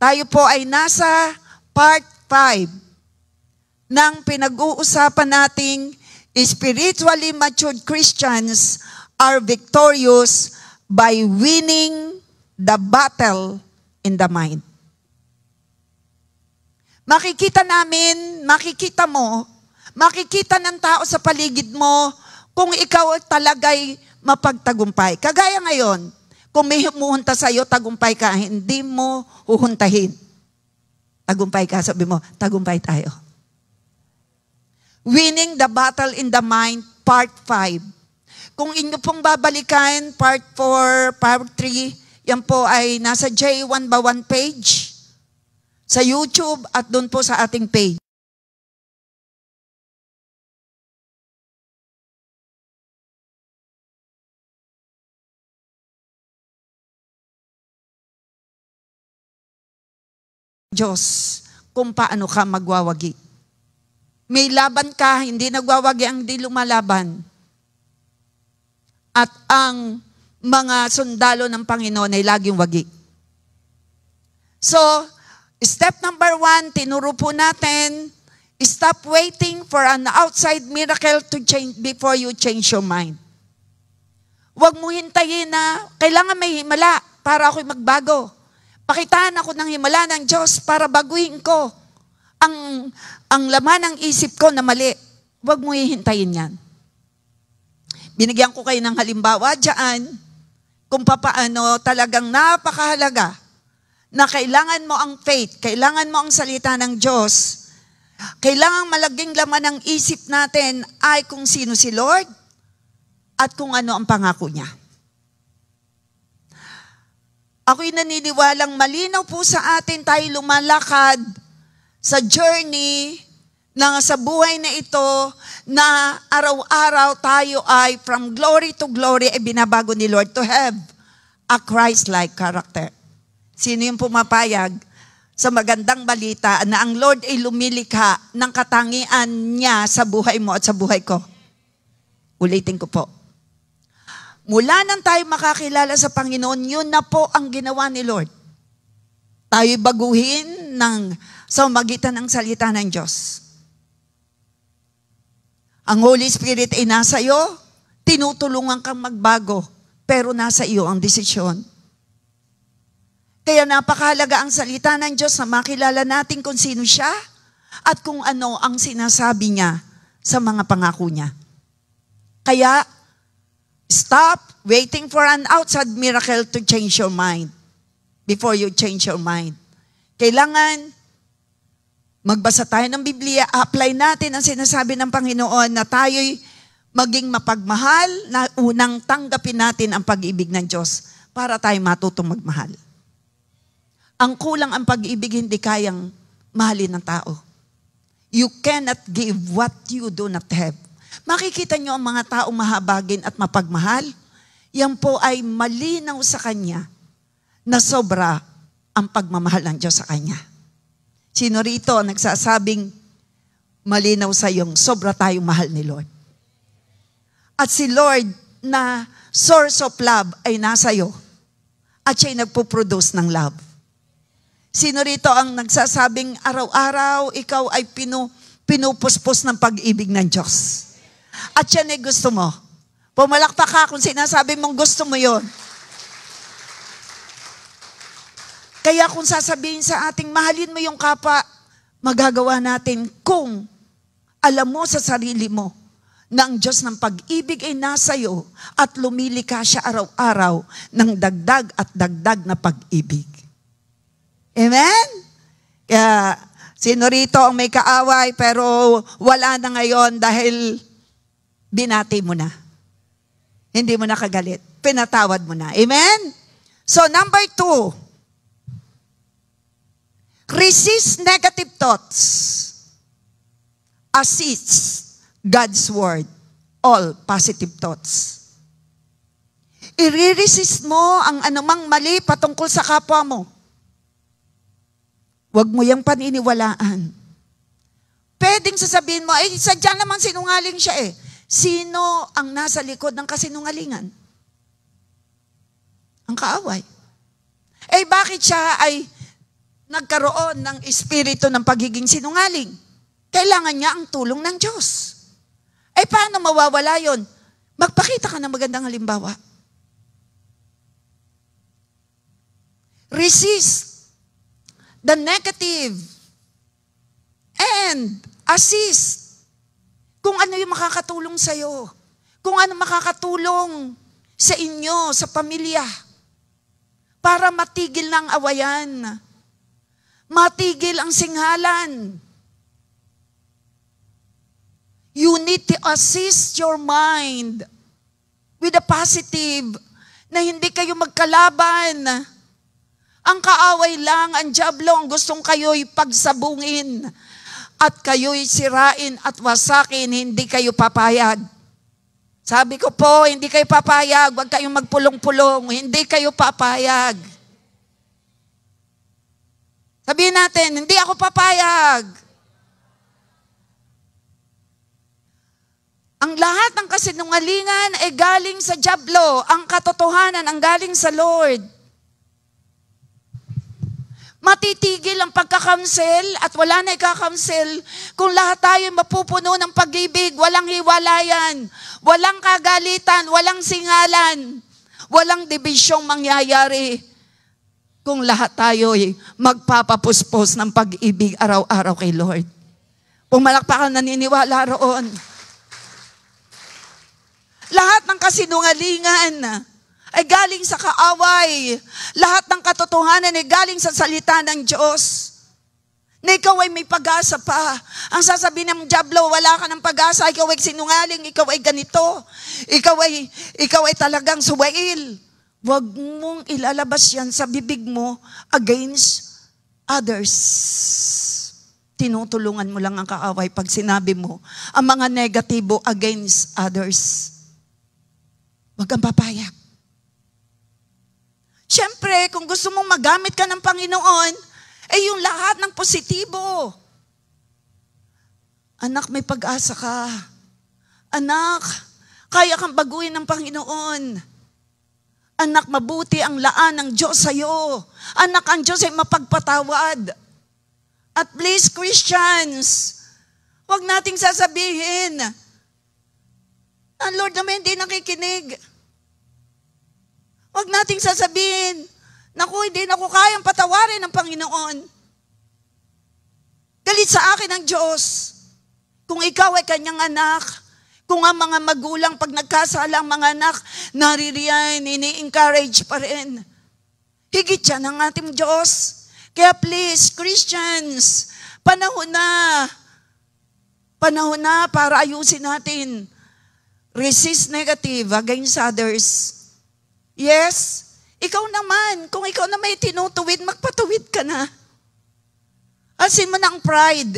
Tayo po ay nasa part 5 ng pinag-uusapan nating spiritually matured Christians are victorious by winning the battle in the mind. Makikita namin, makikita mo, makikita ng tao sa paligid mo kung ikaw talaga'y mapagtagumpay. Kagaya ngayon, kung may humuhunta sa'yo, tagumpay ka, hindi mo huhuntahin. Tagumpay ka, sabi mo, tagumpay tayo. Winning the battle in the mind, part 5. Kung inyo pong babalikan, part 4, part 3, yan po ay nasa J1 by 1 page sa YouTube at doon po sa ating page. Diyos, kung paano ka magwawagi. May laban ka, hindi nagwawagi ang di lumalaban. At ang mga sundalo ng Panginoon ay laging wagi. So, step number 1, tinuro po natin, stop waiting for an outside miracle to change before you change your mind. Huwag mo hintayin na kailangan may himala para ako'y magbago. Pakitaan ako ng himala ng Diyos para baguhin ko ang laman ng isip ko na mali. Huwag mo hihintayin yan. Binigyan ko kayo ng halimbawa dyan kung papaano talagang napakahalaga na kailangan mo ang faith, kailangan mo ang salita ng Diyos, kailangan malaging laman ng isip natin ay kung sino si Lord at kung ano ang pangako niya. Ako'y naniniwalang malinaw po sa atin tayo lumalakad sa journey na sa buhay na ito na araw-araw tayo ay from glory to glory ay binabago ni Lord to have a Christ-like character. Sino yung pumapayag sa magandang balita na ang Lord ay lumilikha ng katangian niya sa buhay mo at sa buhay ko? Ulitin ko po. Mula nang tayo makakilala sa Panginoon, yun na po ang ginawa ni Lord. Tayo'y baguhin sa magitan ng salita ng Diyos. Ang Holy Spirit ay nasa iyo, tinutulungan kang magbago, pero nasa iyo ang desisyon. Kaya napakahalaga ang salita ng Diyos na makilala natin kung sino siya at kung ano ang sinasabi niya sa mga pangako niya. Kaya, stop waiting for an outside miracle to change your mind before you change your mind. Kailangan magbasa tayo ng Biblia, apply natin ang sinasabi ng Panginoon na tayo'y maging mapagmahal, na unang tanggapin natin ang pag-ibig ng Diyos para tayo matutong magmahal. Ang kulang ang pag-ibig, hindi kayang mahalin ng tao. You cannot give what you do not have. Makikita nyo ang mga taong mahabagin at mapagmahal, yan po ay malinaw sa Kanya na sobra ang pagmamahal ng Diyos sa Kanya. Sino rito ang nagsasabing malinaw sa iyong sobra tayong mahal ni Lord? At si Lord na source of love ay nasa iyo at siya'y nagpo-produce ng love. Sino rito ang nagsasabing araw-araw ikaw ay pinupuspos ng pag-ibig ng Diyos? At yan ay gusto mo. Pumalakpak ka kung sinasabi mong gusto mo yon. Kaya kung sasabihin sa ating mahalin mo yung kapwa, magagawa natin kung alam mo sa sarili mo na ang Diyos ng pag-ibig ay nasa iyo at lumilika siya araw-araw ng dagdag at dagdag na pag-ibig. Amen? Kaya sino rito ang may kaaway pero wala na ngayon dahil binati mo na. Hindi mo na kagalit. Pinatawad mo na. Amen? So, number 2. Resist negative thoughts. Assist God's word. All positive thoughts. I-resist mo ang anumang mali patungkol sa kapwa mo. Huwag mo yung paniniwalaan. Pwedeng sasabihin mo, sadya naman sinungaling siya eh. Sino ang nasa likod ng kasinungalingan? Ang kaaway. Bakit siya ay nagkaroon ng espiritu ng pagiging sinungaling. Kailangan niya ang tulong ng Diyos. Eh, paano mawawala yon? Magpakita ka ng magandang halimbawa. Resist the negative and assist kung ano yung makakatulong sa'yo. Kung ano makakatulong sa inyo, sa pamilya. Para matigil ng awayan. Matigil ang singhalan. You need to assist your mind with a positive na hindi kayo magkalaban. Ang kaaway lang, ang dyablo, ang gustong kayo'y pagsabungin at kayo'y sirain at wasakin, hindi kayo papayag. Sabi ko po, hindi kayo papayag, huwag kayong magpulong-pulong, hindi kayo papayag. Sabihin natin, hindi ako papayag. Ang lahat ng kasinungalingan ay galing sa dyablo, ang katotohanan ang galing sa Lord. Matitigil ang pagkakansel at wala na ikakansel kung lahat tayo mapupuno ng pag-ibig, walang hiwalayan, walang kagalitan, walang singalan, walang dibisyong mangyayari kung lahat tayo magpapapuspos ng pag-ibig araw-araw kay Lord. Pumalakpakan, naniniwala roon. Lahat ng kasinungalingan ay galing sa kaaway. Lahat ng katotohanan ay galing sa salita ng Diyos. Na ikaw ay may pag-asa pa. Ang sasabihin ng dyablo, wala ka ng pag-asa, ikaw ay sinungaling, ikaw ay ganito, ikaw ay talagang suwail. Huwag mong ilalabas yan sa bibig mo against others. Tinutulungan mo lang ang kaaway pag sinabi mo ang mga negatibo against others. Huwag kang papayag. Siyempre, kung gusto mong magamit ka ng Panginoon, ay yung lahat ng positibo. Anak, may pag-asa ka. Anak, kaya kang baguhin ng Panginoon. Anak, mabuti ang laan ng Diyos sa'yo. Anak, ang Diyos ay mapagpatawad. At please, Christians, huwag nating sasabihin, ang Lord naman hindi nakikinig. Huwag nating sasabihin, naku, hindi na ko kayang patawarin ng Panginoon. Galit sa akin ang Diyos. Kung ikaw ay kanyang anak, kung ang mga magulang, pag nagkasala ang mga anak, naririyan, ini-encourage pa rin. Higit yan ang ating Diyos. Kaya please, Christians, panahon na para ayusin natin. Resist negative against others. Yes, ikaw naman, kung ikaw na may tinutuwid, magpatuwid ka na. Asin mo na ang pride.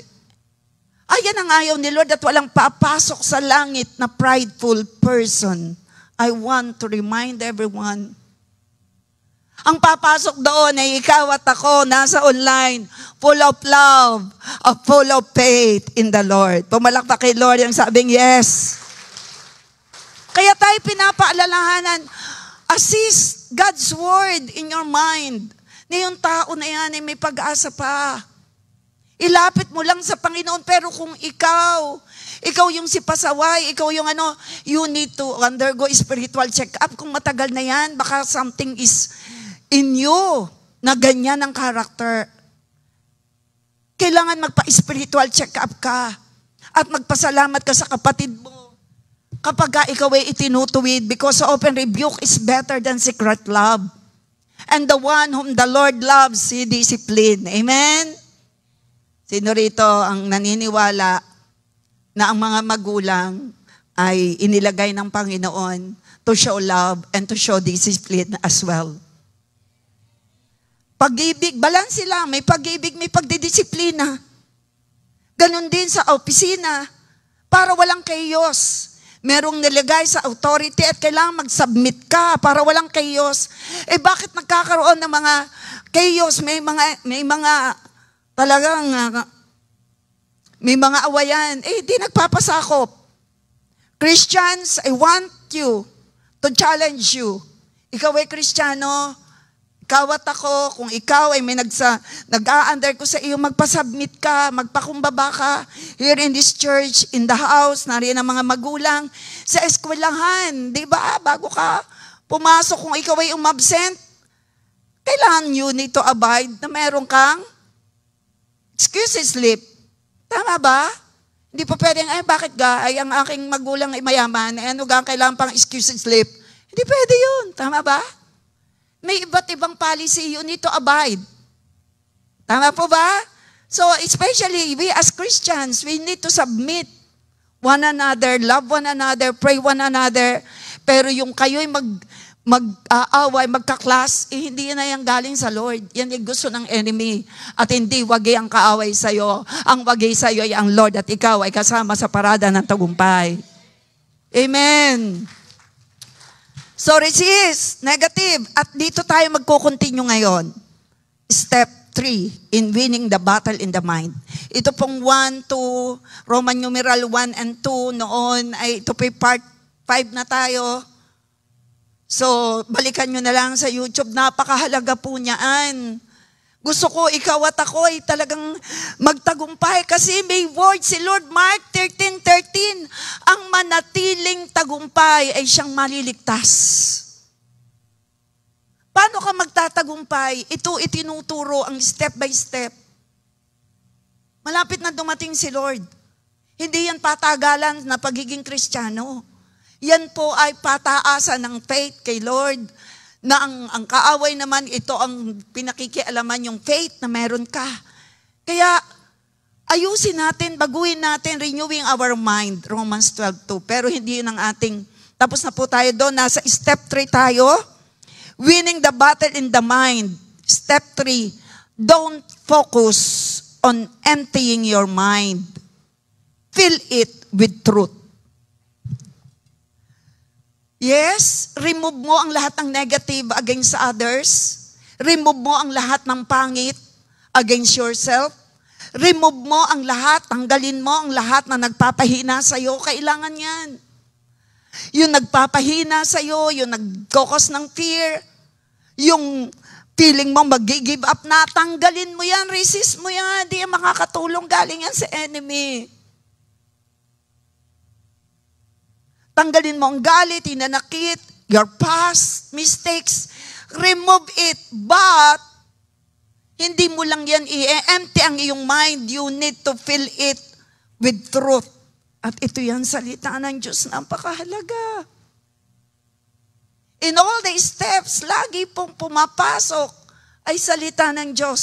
Ayan ang ayaw ni Lord at walang papasok sa langit na prideful person. I want to remind everyone. Ang papasok doon ay ikaw at ako, nasa online, full of love, full of faith in the Lord. Pumalakpak kay Lord yung sabing yes. Kaya tayo pinapaalalahanan, assist God's word in your mind. Na yung tao na yan ay may pag-asa pa. Ilapit mo lang sa Panginoon. Pero kung ikaw yung si pasaway, ikaw yung you need to undergo spiritual check-up. Kung matagal na yan, baka something is in you na ganyan ang character. Kailangan magpa-spiritual check-up ka at magpasalamat ka sa kapatid mo. Kapag ikaw ay itinutuwid, because open rebuke is better than secret love. And the one whom the Lord loves, He discipline. Amen? Sino rito ang naniniwala na ang mga magulang ay inilagay ng Panginoon to show love and to show discipline as well? Pag-ibig, balance sila. May pag-ibig, may pagdidisiplina. Ganon din sa opisina para walang chaos. Merong nilagay sa authority at kailangan mag-submit ka para walang chaos. Eh bakit nagkakaroon ng mga chaos? May mga talagang may mga awayan. Eh di nagpapasakop. Christians, I want you to challenge you. Ikaw ay Kristiyano, Ikaw at ako, kung ikaw ay may nag-a-under ko sa iyo, magpasubmit ka, magpakumbaba ka, here in this church, in the house, nariyan ang mga magulang, sa eskwelahan, di ba? Bago ka pumasok, kung ikaw ay umabsent, kailangan you need to abide na meron kang excuse slip. Tama ba? Hindi pa pwedeng, bakit ay ang aking magulang ay mayaman, kailangan pang excuse slip. Hindi pwede yun. Tama ba? May iba't ibang policy, you need to abide. Tama po ba? So, especially we as Christians, we need to submit one another, love one another, pray one another. Pero yung kayo'y mag-aaway, magka-class, hindi na yan galing sa Lord. Yan yung gusto ng enemy. At hindi wagi ang kaaway sa'yo. Ang wagi sa'yo ay ang Lord at ikaw ay kasama sa parada ng tagumpay. Amen. So resist, negative. At dito tayo magko-continue ngayon. Step 3, in winning the battle in the mind. Ito pong 1, 2, Roman numeral 1 and 2 noon, ay ito po part 5 na tayo. So, balikan nyo na lang sa YouTube. Napakahalaga po niyaan. Gusto ko, ikaw at ako ay talagang magtagumpay kasi may word si Lord Mark 13:13. Ang manatiling tagumpay ay siyang maliligtas. Paano ka magtatagumpay? Ito itinuturo ang step by step. Malapit na dumating si Lord. Hindi yan patagalan na pagiging Kristiyano. Yan po ay pataasan ng faith kay Lord. Na ang kaaway naman, ito ang pinakikialaman yung faith na meron ka. Kaya, ayusin natin, baguhin natin, renewing our mind, Romans 12:2. Pero hindi yun ang ating, tapos na po tayo doon, nasa step 3 tayo, winning the battle in the mind. Step 3, don't focus on emptying your mind. Fill it with truth. Yes, remove mo ang lahat ng negative against others. Remove mo ang lahat ng pangit against yourself. Remove mo ang lahat, tanggalin mo ang lahat na nagpapahina sa'yo. Kailangan yan. Yung nagpapahina sa'yo, yung nag-cause ng fear, yung feeling mo mag-give up na, tanggalin mo yan, resist mo yan. Hindi yan makakatulong, galing yan sa enemy. Tanggalin mo ang galit, hinanakit, your past, mistakes. Remove it. But, hindi mo lang yan i-empty ang iyong mind. You need to fill it with truth. At ito yan, salita ng Diyos, napakahalaga. In all the steps, lagi pong pumapasok ay salita ng Diyos.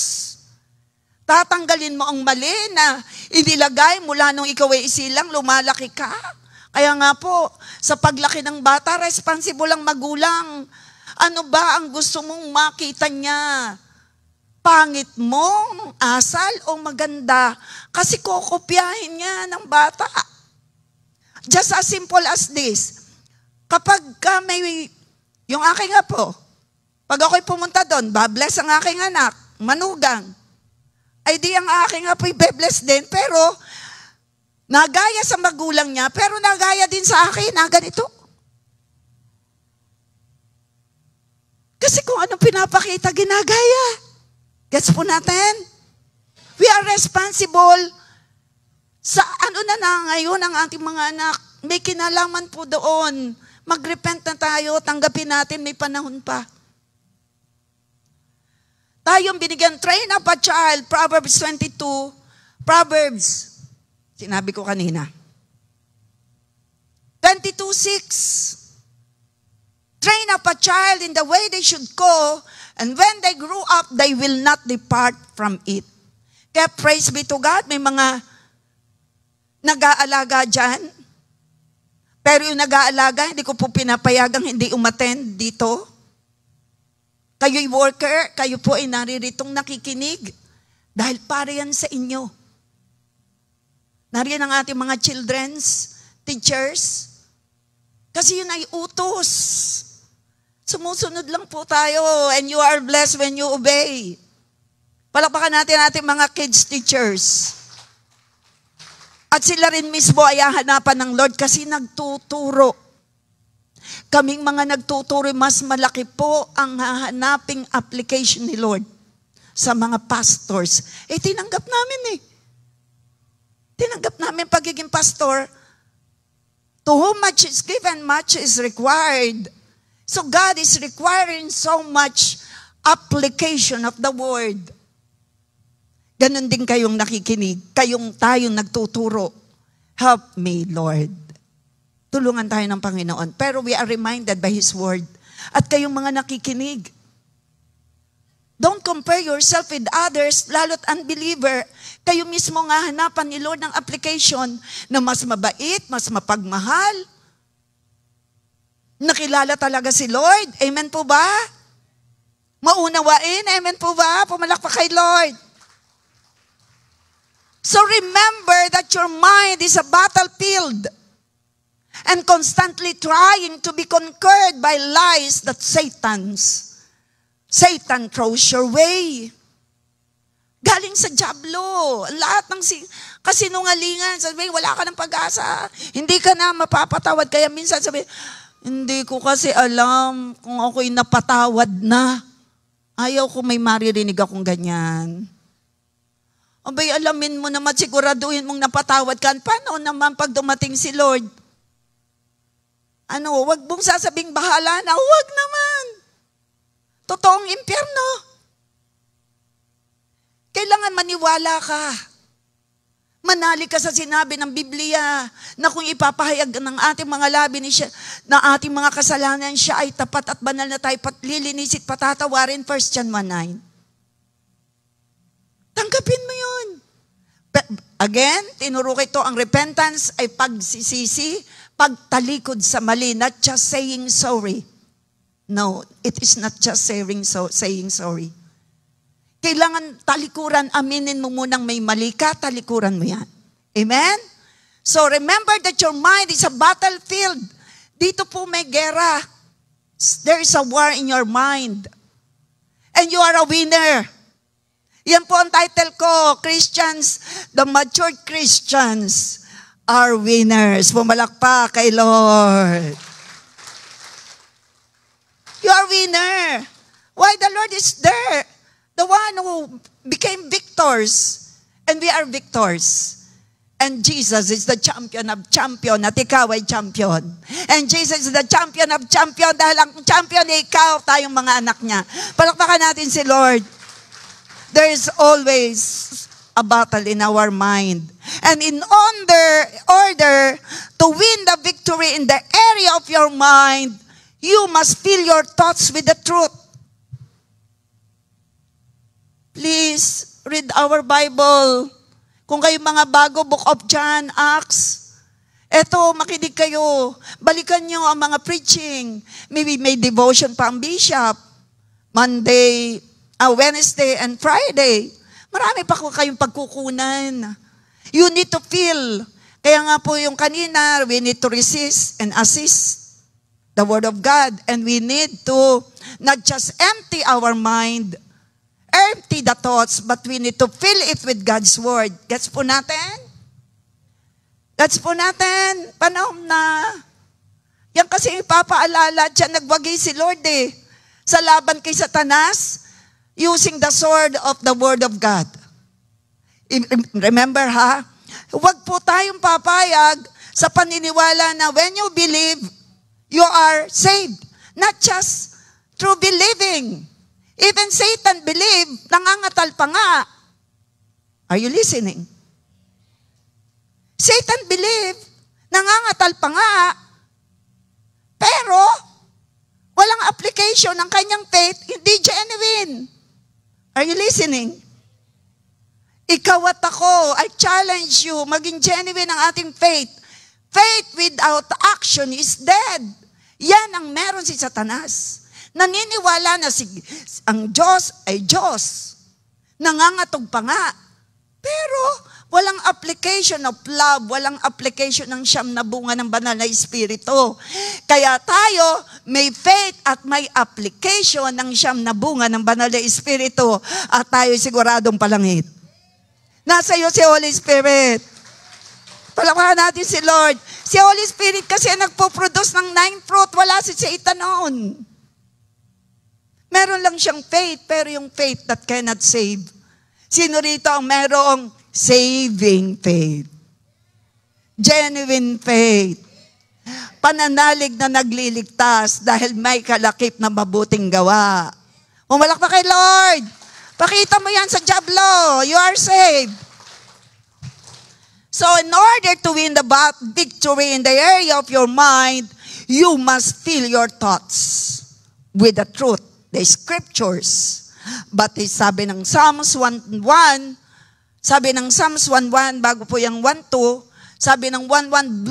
Tatanggalin mo ang mali na inilagay mula nung ikaw ay isilang, lumalaki ka. Kaya nga po, sa paglaki ng bata, responsible ang magulang. Ano ba ang gusto mong makita niya? Pangit mo, asal o maganda? Kasi kokopyahin niya ng bata. Just as simple as this. Kapag may, yung aking apo, pag ako'y pumunta doon, babless ang aking anak, manugang. Ay di ang aking apo'y bebless din, pero nagaya sa magulang niya, pero nagaya din sa akin, na ganito. Kasi kung anong pinapakita, ginagaya. Gets po natin? We are responsible sa ano na ngayon ang ating mga anak. May kinalaman po doon. Mag-repent na tayo, tanggapin natin, may panahon pa. Tayong binigyan, train up a child, Proverbs 22, Proverbs, sinabi ko kanina. 22:6. Train up a child in the way they should go, and when they grow up, they will not depart from it. Kaya praise be to God, may mga nag-aalaga dyan. Pero yung nag-aalaga, hindi ko po pinapayagang hindi umattend dito. Kayo'y worker, kayo po ay nariritong nakikinig. Dahil para yan sa inyo. Nariyan ang ating mga children's teachers. Kasi yun ay utos. Sumusunod lang po tayo and you are blessed when you obey. Palakpakan natin ating mga kids teachers. At sila rin mismo ay hahanapan ng Lord kasi nagtuturo. Kaming mga nagtuturo, mas malaki po ang hahanaping application ni Lord sa mga pastors. Tinanggap namin Tinanggap namin pagiging pastor. To whom much is given, much is required. So God is requiring so much application of the word. Ganon din kayong nakikinig, tayong nagtuturo. Help me, Lord. Tulungan tayo ng Panginoon. Pero we are reminded by His word. At kayong mga nakikinig, don't compare yourself with others, lalo't unbeliever. Kayo mismo nga hanapan ni Lord ng application na mas mabait, mas mapagmahal. Nakilala talaga si Lord. Amen po ba? Maunawain. Amen po ba? Pumalakpak kay Lord. So remember that your mind is a battlefield and constantly trying to be conquered by lies that Satan throws your way. Galing sa dyablo. Lahat ng kasinungalingan. Sabi, wala ka ng pag-asa. Hindi ka na mapapatawad. Kaya minsan sabi, hindi ko kasi alam kung ako'y napatawad na. Ayaw ko may maririnig akong ganyan. Abay, alamin mo naman, siguraduhin mong napatawad ka. Paano naman pag dumating si Lord? Wag mong sasabing bahala na. Wag naman. Totoong impyerno. Kailangan maniwala ka. Manali ka sa sinabi ng Biblia na kung ipapahayag ng ating mga labi na ating mga kasalanan, siya ay tapat at banal na tayo lilinisit patatawarin. 1 John 1:9. Tanggapin mo yun. Again, tinuro ko ito, ang repentance ay pagsisisi, pagtalikod sa mali, not just saying sorry. No, it is not just saying sorry. Kailangan talikuran, aminin mo munang may mali ka, talikuran mo yan. Amen? So remember that your mind is a battlefield. Dito po may gera. There is a war in your mind. And you are a winner. Yan po ang title ko, Christians, the matured Christians are winners. Pumalakpak kay Lord. You are winner. Why? The Lord is there. The one who became victors. And we are victors. And Jesus is the champion of champion at ikaw ay champion. And Jesus is the champion of champion dahil ang champion ay ikaw, tayong mga anak niya. Palakpakan natin si Lord. There is always a battle in our mind. And in order to win the victory in the area of your mind, you must fill your thoughts with the truth. Please read our Bible. Kung kayo mga bago, Book of John, Acts. Eto, makinig kayo. Balikan nyo ang mga preaching. Maybe may devotion pa ang bishop. Wednesday and Friday. Marami pa kayong pagkukunan. You need to feel. Kaya nga po yung kanina, we need to resist and assist the Word of God. And we need to not just empty our mind, empty the thoughts, but we need to fill it with God's Word. Gets po natin? Gets po natin? Panahon na. Yan kasi ipapaalala, dyan nagwagi si Lord sa laban kay Satanas, using the sword of the Word of God. Remember huwag po tayong papayag sa paniniwala na when you believe, you are saved. Not just through believing. Even Satan believed, nangangatal pa nga. Are you listening? Satan believed, nangangatal pa nga, pero walang application ng kanyang faith, hindi genuine. Are you listening? Ikaw at ako, I challenge you, maging genuine ang ating faith. Faith without action is dead. Yan ang meron si Satanas. Naniniwala na ang Diyos ay Diyos. Nangangatog pa nga. Pero walang application of love, walang application ng siyam na bunga ng banal na Espiritu. Kaya tayo may faith at may application ng siyam na bunga ng banal na Espiritu at tayo siguradong palangit. Nasa iyo si Holy Spirit. Palakpakan natin si Lord. Si Holy Spirit kasi nagpo-produce ng 9 fruit. Wala si Satan noon. Meron lang siyang faith, pero yung faith that cannot save. Sino rito ang merong saving faith? Genuine faith. Pananalig na nagliligtas dahil may kalakip na mabuting gawa. Pumalak na kay Lord. Pakita mo yan sa Jablo. You are saved. So in order to win the victory in the area of your mind, you must fill your thoughts with the truth, the scriptures. But sabi ng Psalms 1:1, bago po yung 1:2, sabi ng 1:1,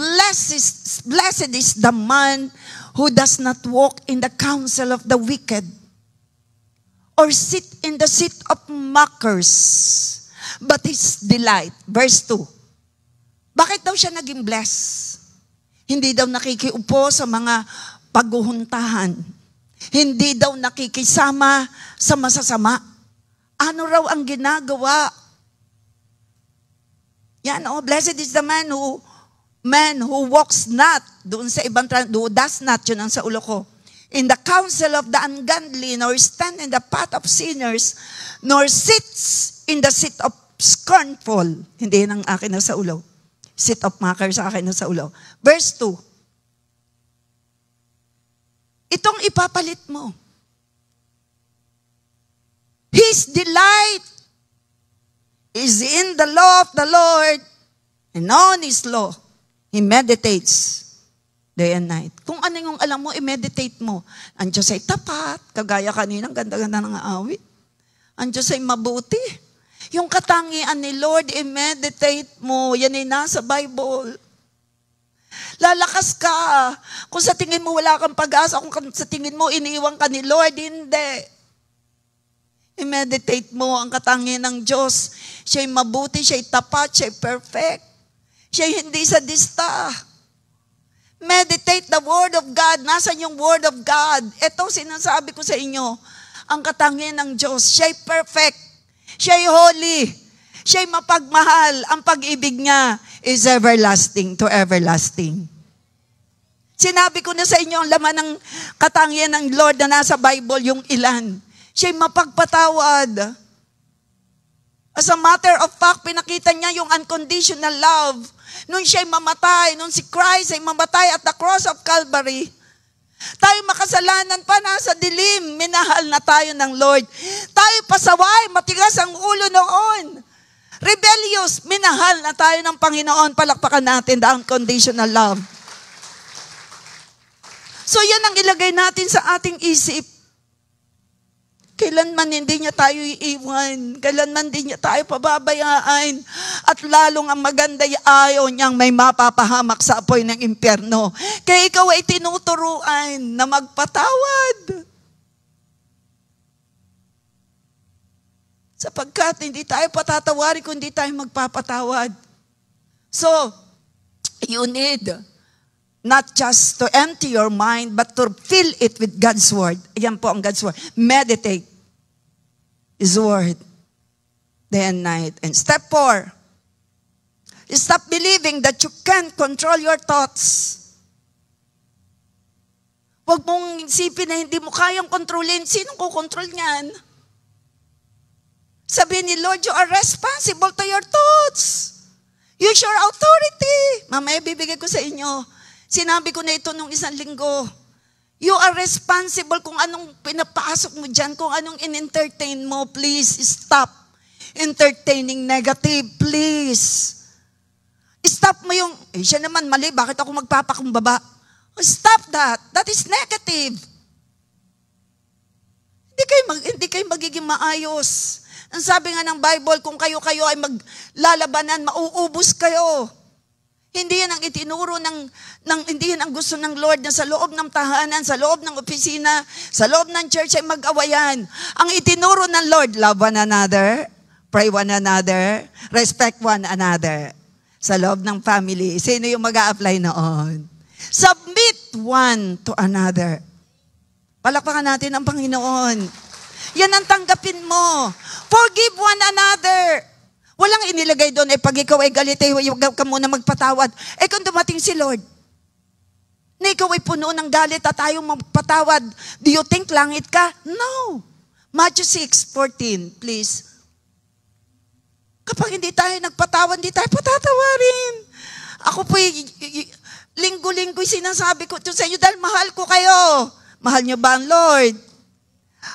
blessed is the man who does not walk in the counsel of the wicked, or sit in the seat of mockers, but his delight. Verse 2. Bakit daw siya naging blessed? Hindi daw nakikiupo sa mga paghuhuntahan. Hindi daw nakikisama sa masasama. Ano raw ang ginagawa? Yan, blessed is the man who walks not, doon sa ibang, who does not, yun ang sa ulo ko, in the counsel of the ungodly, nor stand in the path of sinners, nor sits in the seat of scornful. Hindi yun ang akin na sa ulo. Seat of mockers sa akin na sa ulo. Verse 2. Itong ipapalit mo. His delight is in the law of the Lord, and on His law, He meditates day and night. Kung ano yung alam mo, i-meditate mo. Ang Diyos ay tapat, kagaya kaninang ganda-ganda ng awit. Ang Diyos ay mabuti. Yung katangian ni Lord, i-meditate mo. Yan ay nasa Bible. Lalakas ka. Kung sa tingin mo wala kang pag-asa, kung sa tingin mo iniiwan ka ni Lord, hindi. I-meditate mo ang katangian ng Diyos. Siya'y mabuti, siya'y tapat, siya'y perfect. Siya'y hindi sadista. Meditate the Word of God. Nasaan yung Word of God? Ito sinasabi ko sa inyo. Ang katangian ng Diyos, siya'y perfect. Siya'y holy. Siya'y mapagmahal. Ang pag-ibig niya is everlasting to everlasting. Sinabi ko na sa inyo ang laman ng katangian ng Lord na nasa Bible, yung ilan. Siya'y mapagpatawad. As a matter of fact, pinakita niya yung unconditional love. Nung siya'y mamatay, nung si Christ ay mamatay at the cross of Calvary, tayo makasalanan pa, nasa dilim, minahal na tayo ng Lord. Tayo pasaway, matigas ang ulo noon. Rebellious, minahal na tayo ng Panginoon. Palakpakan natin the unconditional love. So yan ang ilagay natin sa ating isip. Kailanman hindi niya tayo iiwan. Kailanman hindi niya tayo pababayaan. At lalong ang maganda ayaw niyang may mapapahamak sa apoy ng impyerno. Kaya ikaw ay tinuturuan na magpatawad. Sapagkat hindi tayo patatawarin kung hindi tayo magpapatawad. So, you need not just to empty your mind, but to fill it with God's Word. Ayan po ang God's Word. Meditate His Word day and night. And step 4, stop believing that you can control your thoughts. Huwag mong isipin na hindi mo kayang kontrolin. Sinong kukontrol niyan? Sabi ni Lord, you are responsible to your thoughts. Use your authority. Mamaya bibigay ko sa inyo. Sinabi ko na ito nung isang linggo. You are responsible kung anong pinapasok mo dyan, kung anong in-entertain mo. Please stop entertaining negative. Please. Stop mo yung, siya naman mali, bakit ako magpapakumbaba? Stop that. That is negative. Hindi kayo magiging maayos. Ang sabi nga ng Bible, kung kayo ay maglalabanan, mauubos kayo. Hindi yan ang itinuro hindi yan ang gusto ng Lord na sa loob ng tahanan, sa loob ng opisina, sa loob ng church ay mag-awayan. Ang itinuro ng Lord, love one another, pray one another, respect one another. Sa loob ng family, sino yung mag-a-apply noon? Submit one to another. Palakpakan natin ang Panginoon. Yan ang tanggapin mo. Forgive one another. Walang nilagay doon, pag ikaw ay galit, huwag ka muna magpatawad. Kung dumating si Lord, na ikaw ay puno ng galit at ayaw magpatawad, do you think langit ka? No. Matthew 6:14, please. Kapag hindi tayo nagpatawad, hindi tayo patatawarin. Ako po, linggo-linggo sinasabi ko to sa inyo dahil mahal ko kayo. Mahal niyo ba ang Lord?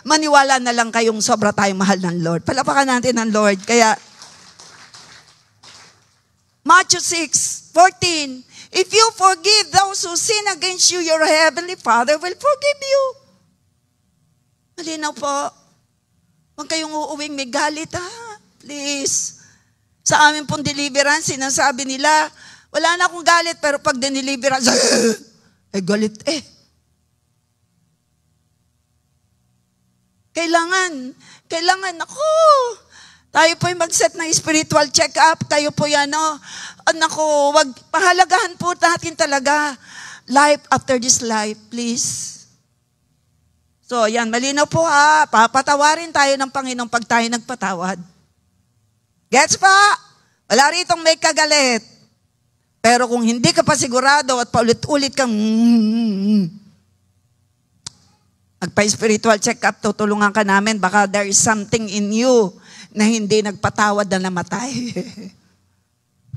Maniwala na lang kayong sobra tayong mahal ng Lord. Palapakan natin ang Lord. Kaya, Matthew 6:14, if you forgive those who sin against you, your heavenly Father will forgive you. Malinaw po. Huwag kayong uuwing may galit, ha? Please. Sa amin pong deliverance, sinasabi nila, wala na akong galit, pero pag dineliverance, galit Kailangan ako. Tayo po yung mag-set ng spiritual check-up. Tayo po yan, pahalagahan po natin talaga. Life after this life, please. So, yan, malinaw po ha. Papatawarin tayo ng Panginoon pag tayo nagpatawad. Gets pa? Wala ritong may kagalit. Pero kung hindi ka pa sigurado at paulit-ulit kang magpa-spiritual check-up, tutulungan ka namin. Baka there is something in you na hindi nagpatawad na namatay.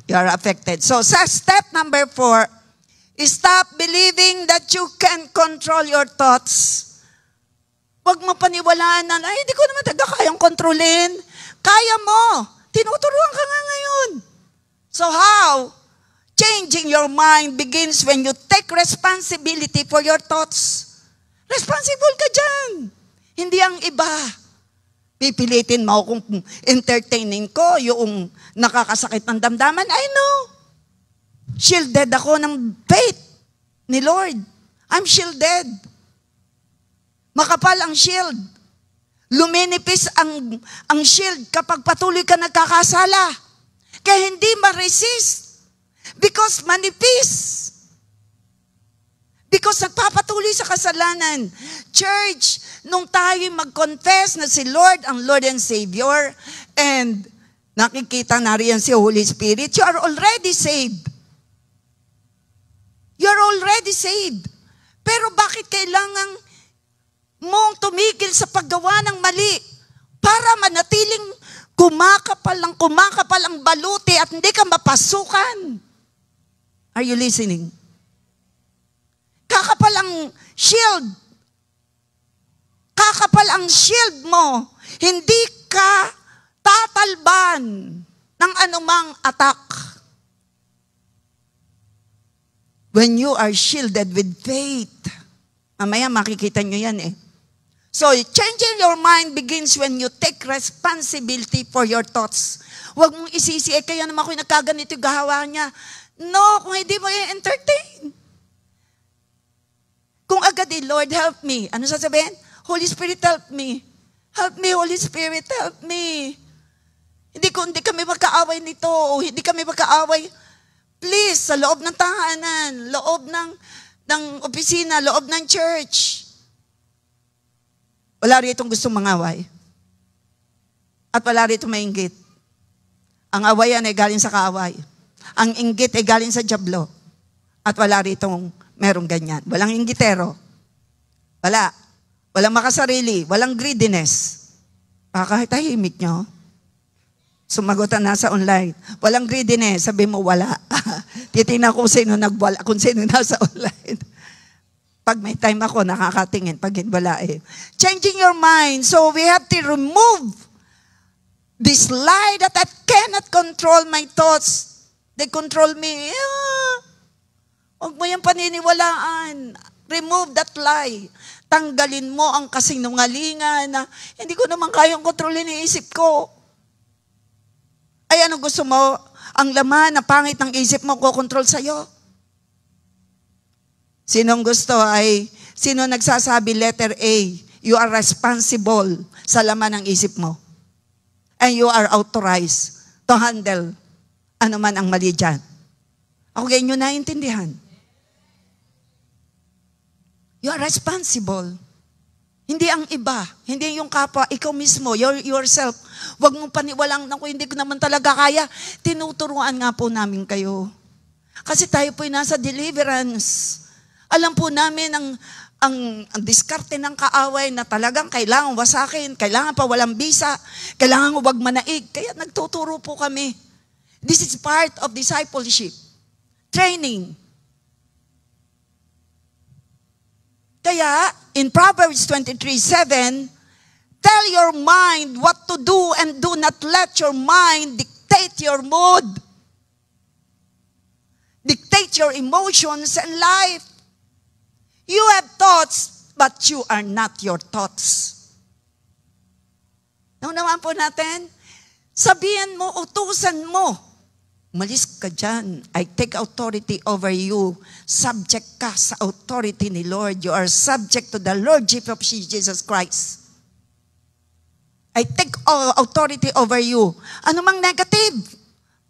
You are affected. So, sa step number 4, stop believing that you can control your thoughts. Huwag mo paniwalaan na, hindi ko naman kayang kontrolin. Kaya mo. Tinuturuan ka nga ngayon. So how? Changing your mind begins when you take responsibility for your thoughts. Responsible ka dyan. Hindi ang iba. Pipilitin mo kung entertaining ko yung nakakasakit ng damdaman. I know. Shielded ako ng faith ni Lord. I'm shielded. Makapal ang shield. Luminipis ang shield kapag patuloy ka nagkakasala. Kaya hindi ma-resist. Because manipis. Because nagpapatuloy sa kasalanan. Church, nung tayo mag-confess na si Lord ang Lord and Savior, and nakikita na riyan si Holy Spirit, you are already saved. You are already saved. Pero bakit kailangan mong tumigil sa paggawa ng mali para manatiling kumakapal ang baluti at hindi ka mapasukan? Are you listening? Kakapal ang shield. Kakapal ang shield mo. Hindi ka tatalban ng anumang attack. When you are shielded with faith. Mamaya makikita nyo yan So, changing your mind begins when you take responsibility for your thoughts. Huwag mong isisi, kaya naman ako'y nagkaganito yung gahawa niya. No, kung hindi mo i-entertain. Kung agad Lord, help me. Ano sasabihin? Holy Spirit, help me. Help me, Holy Spirit, help me. Hindi kami magkaaway nito, o hindi kami magkaaway. Please, sa loob ng tahanan, loob ng opisina, loob ng church. Wala ritong gustong mangaway. At wala ritong mainggit. Ang awayan ay galing sa kaaway. Ang inggit ay galing sa dyablo. At wala ritong merong ganyan. Walang inggitero. Wala. Walang makasarili. Walang greediness. Kahit tahimik nyo. Sumagutan na sa online. Walang greediness. Sabi mo, wala. Titingnan ko kung sino nasa online. Pag may time ako, nakakatingin. Pag wala Changing your mind. So we have to remove this lie that I cannot control my thoughts. They control me. Huwag mo yung paniniwalaan. Remove that lie. Tanggalin mo ang kasinungalingan na hindi ko naman kayang kontrolin yung isip ko. Ay, ano gusto mo? Ang laman na pangit ng isip mo, kukontrol sa'yo. Sinong gusto sino nagsasabi letter A, you are responsible sa laman ng isip mo. And you are authorized to handle ano man ang mali dyan. Ako ganyan nyo naiintindihan. You are responsible. Hindi ang iba, hindi yung kapwa, ikaw mismo, yourself. Huwag mong paniwalang, naku, hindi ko naman talaga kaya. Tinuturuan nga po namin kayo. Kasi tayo po'y nasa deliverance. Alam po namin ang diskarte ng kaaway na talagang kailangan wasakin, kailangan pa walang bisa, kailangan huwag manaig. Kaya nagtuturo po kami. This is part of discipleship. Training. Kaya, in Proverbs 23:7, tell your mind what to do and do not let your mind dictate your mood. Dictate your emotions and life. You have thoughts, but you are not your thoughts. Naunawaan po natin? Sabihin mo, utusan mo. Umalis ka dyan. I take authority over you. Subject ka sa authority ni Lord. You are subject to the Lordship of Jesus Christ. I take authority over you. Ano mang negative?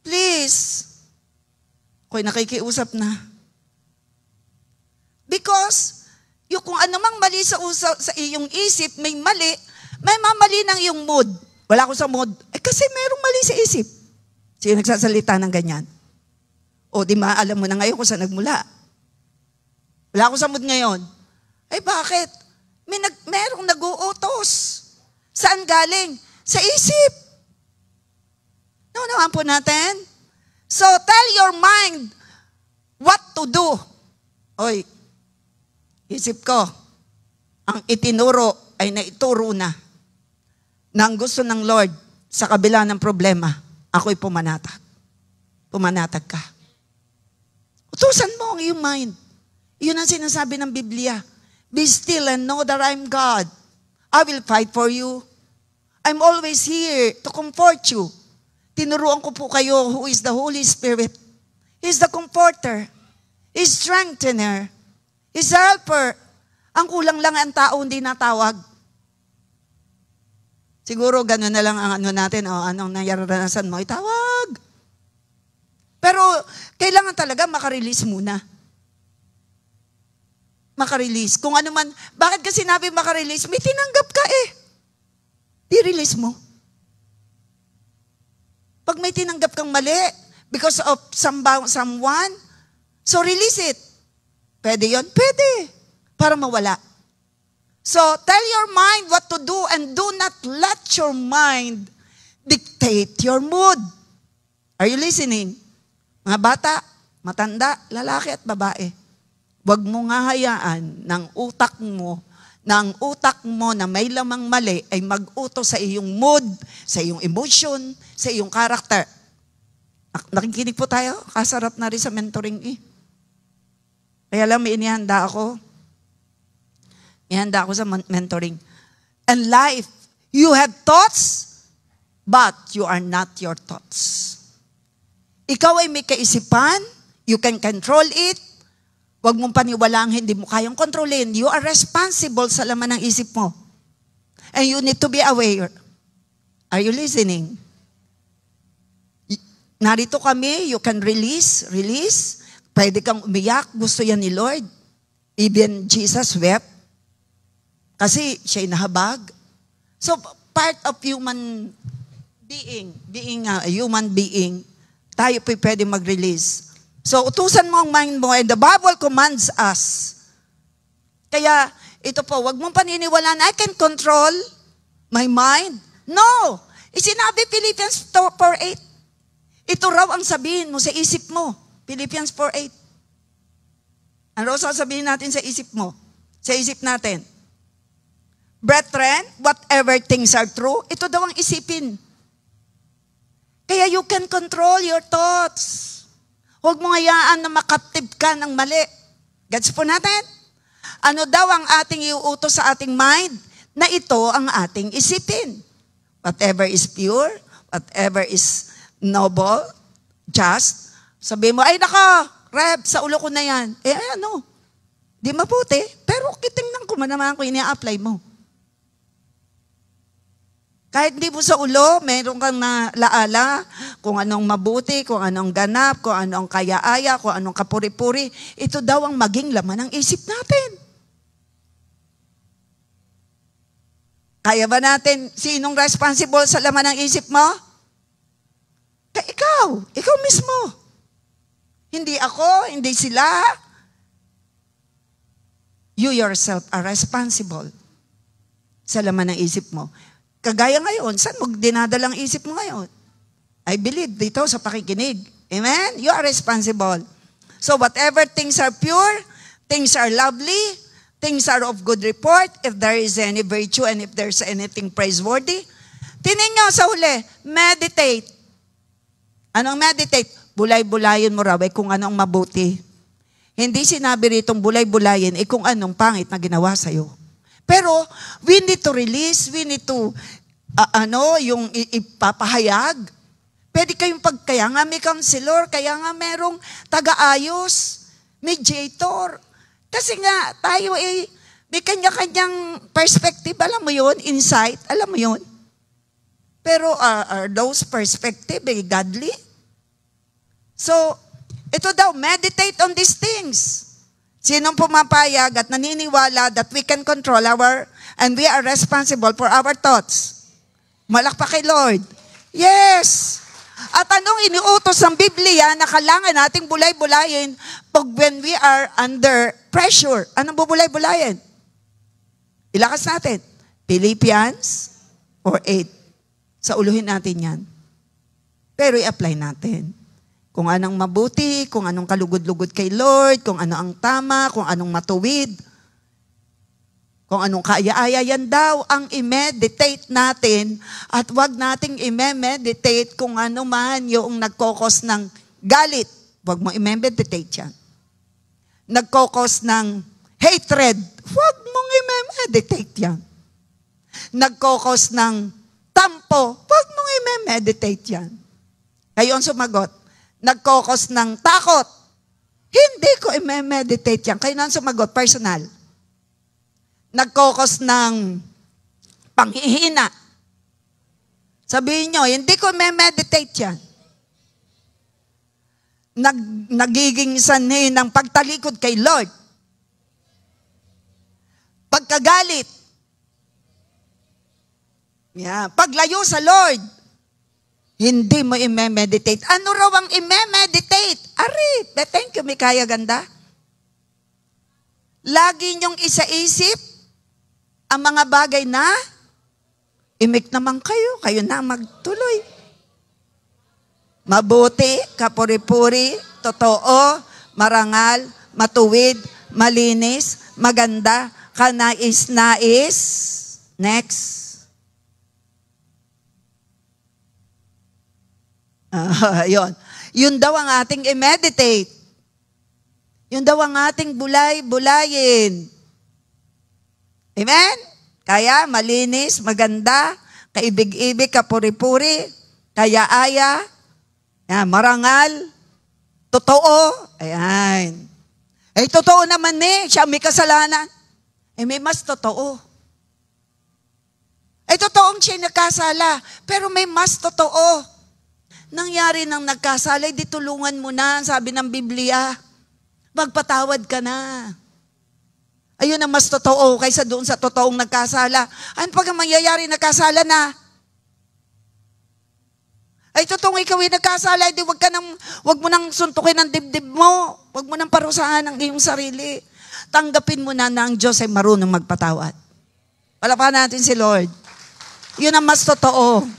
Please. Ako'y nakikiusap na. Because, yung kung ano mang mali sa iyong isip, may mamali ng iyong mood. Wala ko sa mood. Kasi merong mali sa isip. Sino nagsasalita ng ganyan? O di ba, alam mo na ngayon kung saan nagmula. Wala ako sa mood ngayon. Ay bakit? Merong nag-uutos. Saan galing? Sa isip. Naunawaan po natin? So, tell your mind what to do. Oy, isip ko, ang itinuro ay naituro na ang gusto ng Lord sa kabila ng problema. Ako'y pumanatag. Pumanatag ka. Utusan mo ang iyong mind. Yun ang sinasabi ng Biblia. Be still and know that I'm God. I will fight for you. I'm always here to comfort you. Tinuruan ko po kayo who is the Holy Spirit. He's the comforter. He's strengthener. He's the helper. Ang kulang lang ang tao hindi natawag. Siguro gano'n na lang ang ano natin, anong naranasan mo, itawag. Pero kailangan talaga makarelease muna. Makarelease. Kung ano man, bakit ka sinabi makarelease? May tinanggap ka eh. I-release mo. Pag may tinanggap kang mali, because of someone, so release it. Pwede yon? Pwede. Para mawala. So, tell your mind what to do and do not let your mind dictate your mood. Are you listening? Mga bata, matanda, lalaki at babae. Huwag mo nga hayaan ng utak mo na may lamang mali ay mag-utos sa iyong mood, sa iyong emotion, sa iyong karakter. Nakikinig po tayo? Kasarap na rin sa mentoring eh. Kaya lang may inihanda ako. Ihanda ako sa mentoring. And life, you have thoughts, but you are not your thoughts. Ikaw ay may kaisipan, you can control it. Huwag mong paniwalang hindi mo kayang kontrolin. You are responsible sa laman ng isip mo. And you need to be aware. Are you listening? Narito kami, you can release. Pwede kang umiyak, gusto yan ni Lord. Even Jesus wept. Kasi siya'y nahabag. So, part of human being a human being, tayo po pwede mag-release. So, utusan mo ang mind mo, and the Bible commands us. Kaya, ito po, wag mong paniniwalaan, I can control my mind. No! Isinabi Philippians 4:8. Ito raw ang sabihin mo sa isip mo. Philippians 4:8. Ano raw sasabihin natin sa isip mo? Sa isip natin? Brethren, whatever things are true, ito daw ang isipin. Kaya you can control your thoughts. Huwag mo hayaan na makaptib ka ng mali. Gets po natin? Ano daw ang ating iuutos sa ating mind? Na ito ang ating isipin. Whatever is pure, whatever is noble, just, sabi mo, ay naka, Reb, sa ulo ko na yan. Ano? Di mabuti, pero kitingnan ko man naman kung ini-apply mo. Kahit hindi mo sa ulo, meron kang nalaala kung anong mabuti, kung anong ganap, kung anong kaya-aya, kung anong kapuri-puri. Ito daw ang maging laman ng isip natin. Kaya ba natin, sinong responsible sa laman ng isip mo? Ikaw mismo. Hindi ako, hindi sila. You yourself are responsible sa laman ng isip mo. Kagaya ngayon, saan mo dinadalang isip mo ngayon? I believe dito sa pakikinig. Amen? You are responsible. So whatever things are pure, things are lovely, things are of good report, if there is any virtue and if there's anything praiseworthy, tinin nyo sa huli, meditate. Anong meditate? Bulay-bulayin mo raw kung anong mabuti. Hindi sinabi ritong bulay-bulayin kung anong pangit na ginawa sa'yo. Pero we need to release, we need to, yung ipapahayag. Pwede kayong kaya nga may counselor, kaya nga merong taga-ayos, mediator. Kasi nga, tayo may kanya-kanyang perspective, alam mo yun, insight, alam mo yun. Pero are those perspective godly? So, ito daw, meditate on these things. Sinong pumapayag at naniniwala that we can control and we are responsible for our thoughts? Malakpak kay Lord. Yes! At anong iniutos ng Biblia na kailangan nating bulay-bulayin pag when we are under pressure? Anong bubulay-bulayin? Ilakas natin. Philippians 4:8. Sa uluhin natin yan. Pero i-apply natin. Kung anong mabuti, kung anong kalugod-lugod kay Lord, kung ano ang tama, kung anong matuwid, kung anong kaaya-aya, yan daw ang i-meditate natin at wag nating i-meditate kung ano man yung nagkokos ng galit. Wag mo i-meditate yan. Nagkokos ng hatred. Wag mong i-meditate yan. Nagkokos ng tampo. Wag mong i-meditate yan. Kayo ang sumagot. Nagkokos ng takot. Hindi ko i-meditate yan. Kayo na ang sumagot, personal. Nagkokos ng panghihina. Sabihin nyo, hindi ko i-meditate yan. Nagiging sanhi ng pagtalikod kay Lord. Pagkagalit. Yeah. Paglayo sa Lord. Hindi mo i-meditate. Ano raw ang i-meditate? Ari, thank you, Mikaya ganda. Lagi niyong isa-isip ang mga bagay na imik naman kayo na magtuloy. Mabuti, kapuri-puri, totoo, marangal, matuwid, malinis, maganda, kanais-nais. Next. Yun daw ang ating i-meditate. Yun daw ang ating bulay-bulayin. Amen? Kaya malinis, maganda, kaibig-ibig, kapuri-puri, kaya-aya, marangal, totoo. Ayan. Totoo naman siya may kasalanan. May mas totoo. Totoong siya nagkasala, pero may mas totoo. Nangyari nang nagkasala, di tulungan mo na, sabi ng Biblia. Magpatawad ka na. Ayun ang mas totoo kaysa doon sa totoong nagkasala. Ano pag ang mangyayari nagkasala na? Totoong ikaw ay nagkasala, di wag mo nang suntukin ang dibdib mo. Wag mo nang parusahan ang iyong sarili. Tanggapin mo na ang Diyos ay marunong magpatawad. Palapakan natin si Lord. Yun ang mas totoo.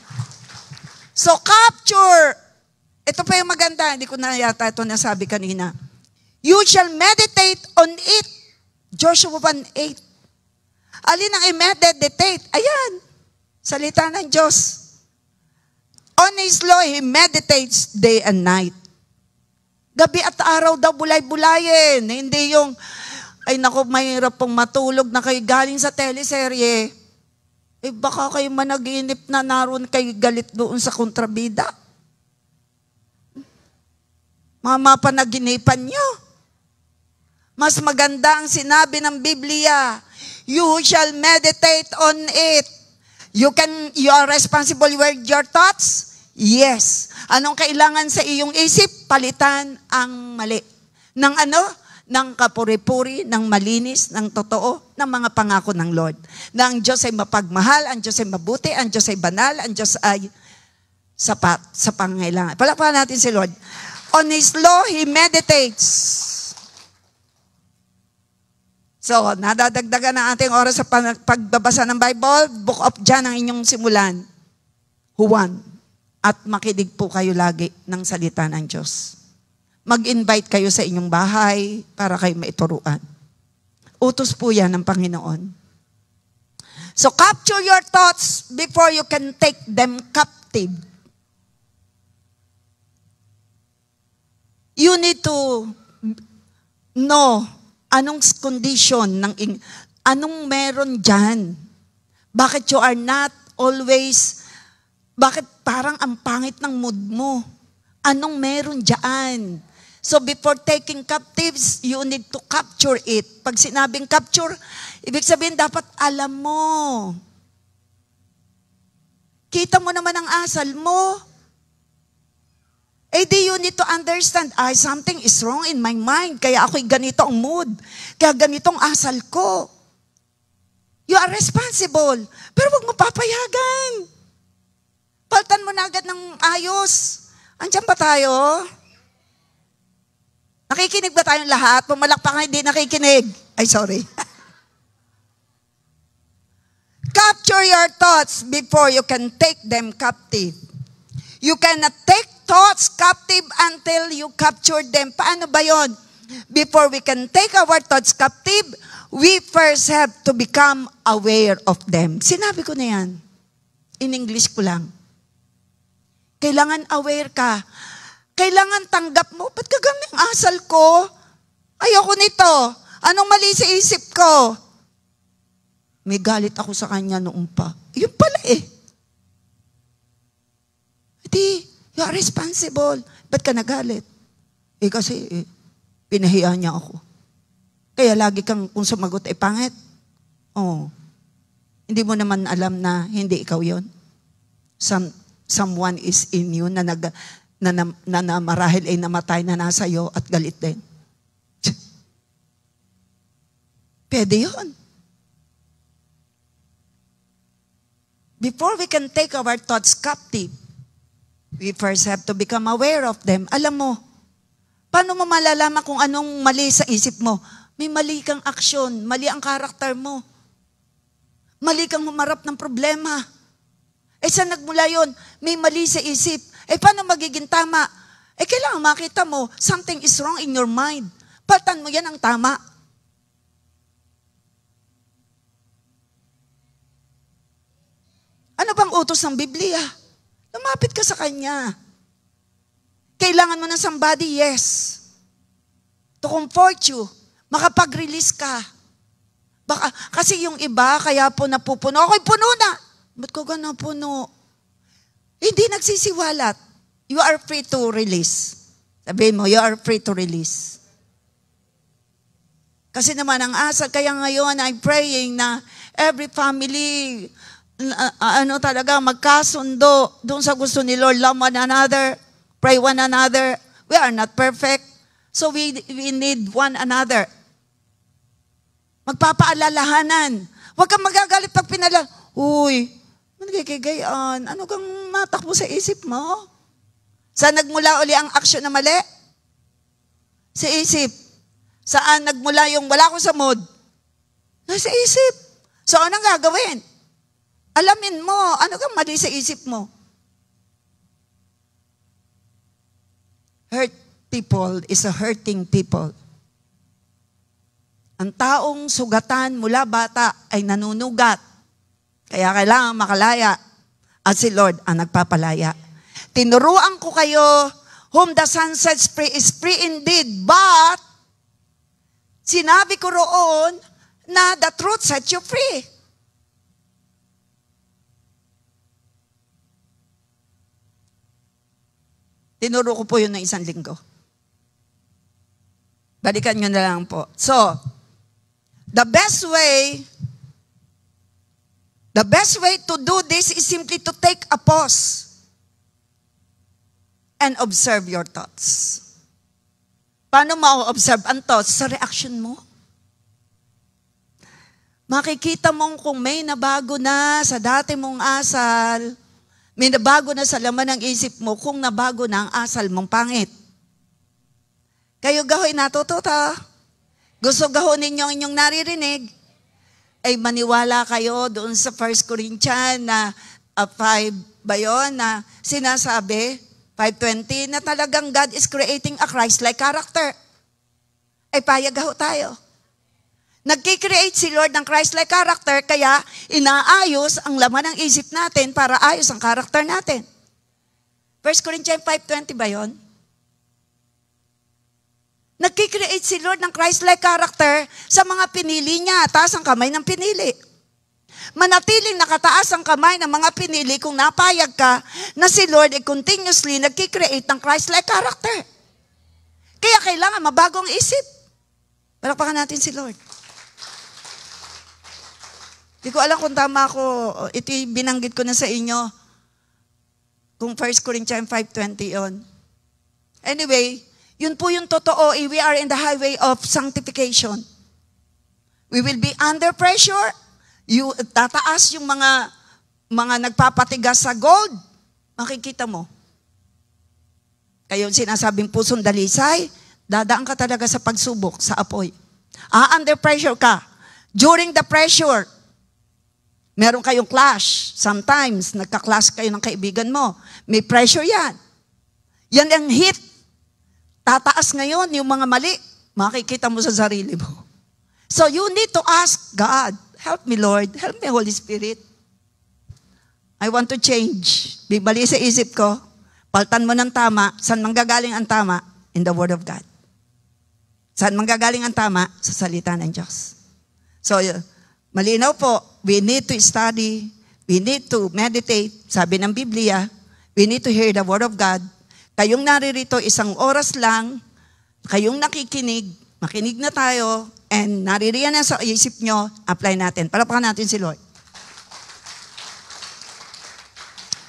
So capture. Ito pa yung maganda. Hindi ko na yata ito nasabi kanina. You shall meditate on it. Joshua 1:8. Alin ang i-meditate? Ayan. Salita ng Diyos. On His law, He meditates day and night. Gabi at araw daw bulay-bulayin. Hindi yung, naku, mahirap pong matulog na kayo galing sa teleserye. Baka kayo managinip na naroon kayo galit doon sa kontrabida. Mga panaginipan nyo. Mas maganda ang sinabi ng Biblia. You shall meditate on it. You are responsible with your thoughts? Yes. Anong kailangan sa iyong isip? Palitan ang mali. Ng ano? ng kapuri-puri, ng malinis, ng totoo, ng mga pangako ng Lord. Na ang Diyos ay mapagmahal, ang Diyos ay mabuti, ang Diyos ay banal, ang Diyos ay sapat sa pangailangan. Palakpakan natin si Lord. On His law, He meditates. So, nadadagdagan ang ating oras sa pagbabasa ng Bible. Book of John ang inyong simulan. Juan. At makinig po kayo lagi ng salita ng Diyos. Mag-invite kayo sa inyong bahay para kayo maituruan. Utos po yan ng Panginoon. So capture your thoughts before you can take them captive. You need to know anong condition, anong meron dyan. Bakit you are not always, bakit parang ang pangit ng mood mo? Anong meron dyan? So before taking captives, you need to capture it. Pag sinabing capture, ibig sabihin dapat alam mo. Kita mo naman ang asal mo. Di you need to understand, something is wrong in my mind. Kaya ako'y ganito ang mood. Kaya ganitong asal ko. You are responsible. Pero huwag mo papayagan. Paltan mo na agad ng ayos. Andiyan ba tayo? Nakikinig ba tayong lahat? Pumalakpakan, hindi nakikinig. Ay, sorry. Capture your thoughts before you can take them captive. You cannot take thoughts captive until you capture them. Paano ba yon? Before we can take our thoughts captive, we first have to become aware of them. Sinabi ko na yan. In English ko lang. Kailangan aware ka. Kailangan tanggap mo. Ba't kagami ang asal ko? Ayoko nito. Anong mali sa isip ko? May galit ako sa kanya noon pa. Yun pala eh. You are responsible. Ba't ka nagalit? Kasi pinahiya niya ako. Kaya lagi kang kung sumagot ay pangit. Hindi mo naman alam na hindi ikaw yon. Someone is in you na marahil ay namatay na nasa iyo at galit din. Pwede yun. Before we can take our thoughts captive, we first have to become aware of them. Alam mo, paano mo malalaman kung anong mali sa isip mo? May mali kang aksyon, mali ang karakter mo. Mali kang humarap ng problema. Saan nagmula yun? May mali sa isip. Paano magiging tama? Kailangan makita mo, something is wrong in your mind. Paltan mo yan ang tama. Ano bang utos ng Biblia? Lumapit ka sa Kanya. Kailangan mo ng somebody, yes. To comfort you. Makapag-release ka. Baka, kasi yung iba, kaya po napupuno. Ako'y puno na. Ba't ko ka napuno? Hindi nagsisiwalat. You are free to release. Sabihin mo, you are free to release. Kasi naman ang asal, kaya ngayon I'm praying na every family, talaga magkasundo doon sa gusto ni Lord, love one another, pray one another. We are not perfect. So we need one another. Magpapaalalahanan. Huwag kang magagalit pag uy, nagkikigayaan. Ano kang natakbo sa isip mo? Saan nagmula uli ang aksyon na mali? Sa isip. Saan nagmula yung wala ko sa mood? Nasa isip. So anong gagawin? Alamin mo, ano kang mali sa isip mo? Hurt people is a hurting people. Ang taong sugatan mula bata ay nanunugat. Kaya kailangan makalaya. At si Lord ang nagpapalaya. Tinuruan ko kayo, whom the Son sets free is free indeed. But, sinabi ko roon na the truth sets you free. Tinuro ko po yun ng 1 linggo. Balikan nyo na lang po. So, the best way to do this is simply to take a pause and observe your thoughts. Paano ma-observe ang thoughts? Sa reaction mo. Makikita mong kung may nabago na sa dati mong asal, may nabago na sa laman ng isip mo kung nabago na ang asal mong pangit. Kayo gahoy natututo. Gusto gahon ninyo inyong naririnig. Ay maniwala kayo doon sa 1 Corinthians na 5 ba yun, na sinasabi, 5:20, na talagang God is creating a Christ-like character. Ay payag ho tayo. Nagkikreate si Lord ng Christ-like character, kaya inaayos ang laman ng isip natin para ayos ang character natin. 1 Corinthians 5:20 ba yun? Nagkikreate si Lord ng Christ-like character sa mga pinili niya. Taas ang kamay ng pinili. Manatiling nakataas ang kamay ng mga pinili kung napayag ka na si Lord ay continuously nagkikreate ng Christ-like character. Kaya kailangan mabago ang isip. Palakpakan natin si Lord. Di ko alam kung tama ako. Ito binanggit ko na sa inyo. Kung 1 Corinthians 5:20 yun. Anyway, yun po yung totoo. We are in the highway of sanctification. We will be under pressure. Tataas yung mga nagpapatigas sa gold. Makikita mo. Kayo sinasabing pusong dalisay, dadaan ka talaga sa pagsubok, sa apoy. Under pressure ka. During the pressure, meron kayong clash. Sometimes, nagka-clash kayo ng kaibigan mo. May pressure yan. Yan ang hit. Tataas ngayon yung mga mali. Makikita mo sa sarili mo. So you need to ask God, help me Lord, help me Holy Spirit. I want to change. Bibali sa isip ko, paltan mo ng tama. Saan manggagaling ang tama? In the Word of God. Saan manggagaling ang tama? Sa salita ng Diyos. So, malinaw po, we need to study, we need to meditate. Sabi ng Biblia, we need to hear the Word of God. Kayong naririto, isang oras lang, kayong nakikinig, makinig na tayo, and naririyan na sa isip nyo, apply natin. Palakpakan natin si Lord.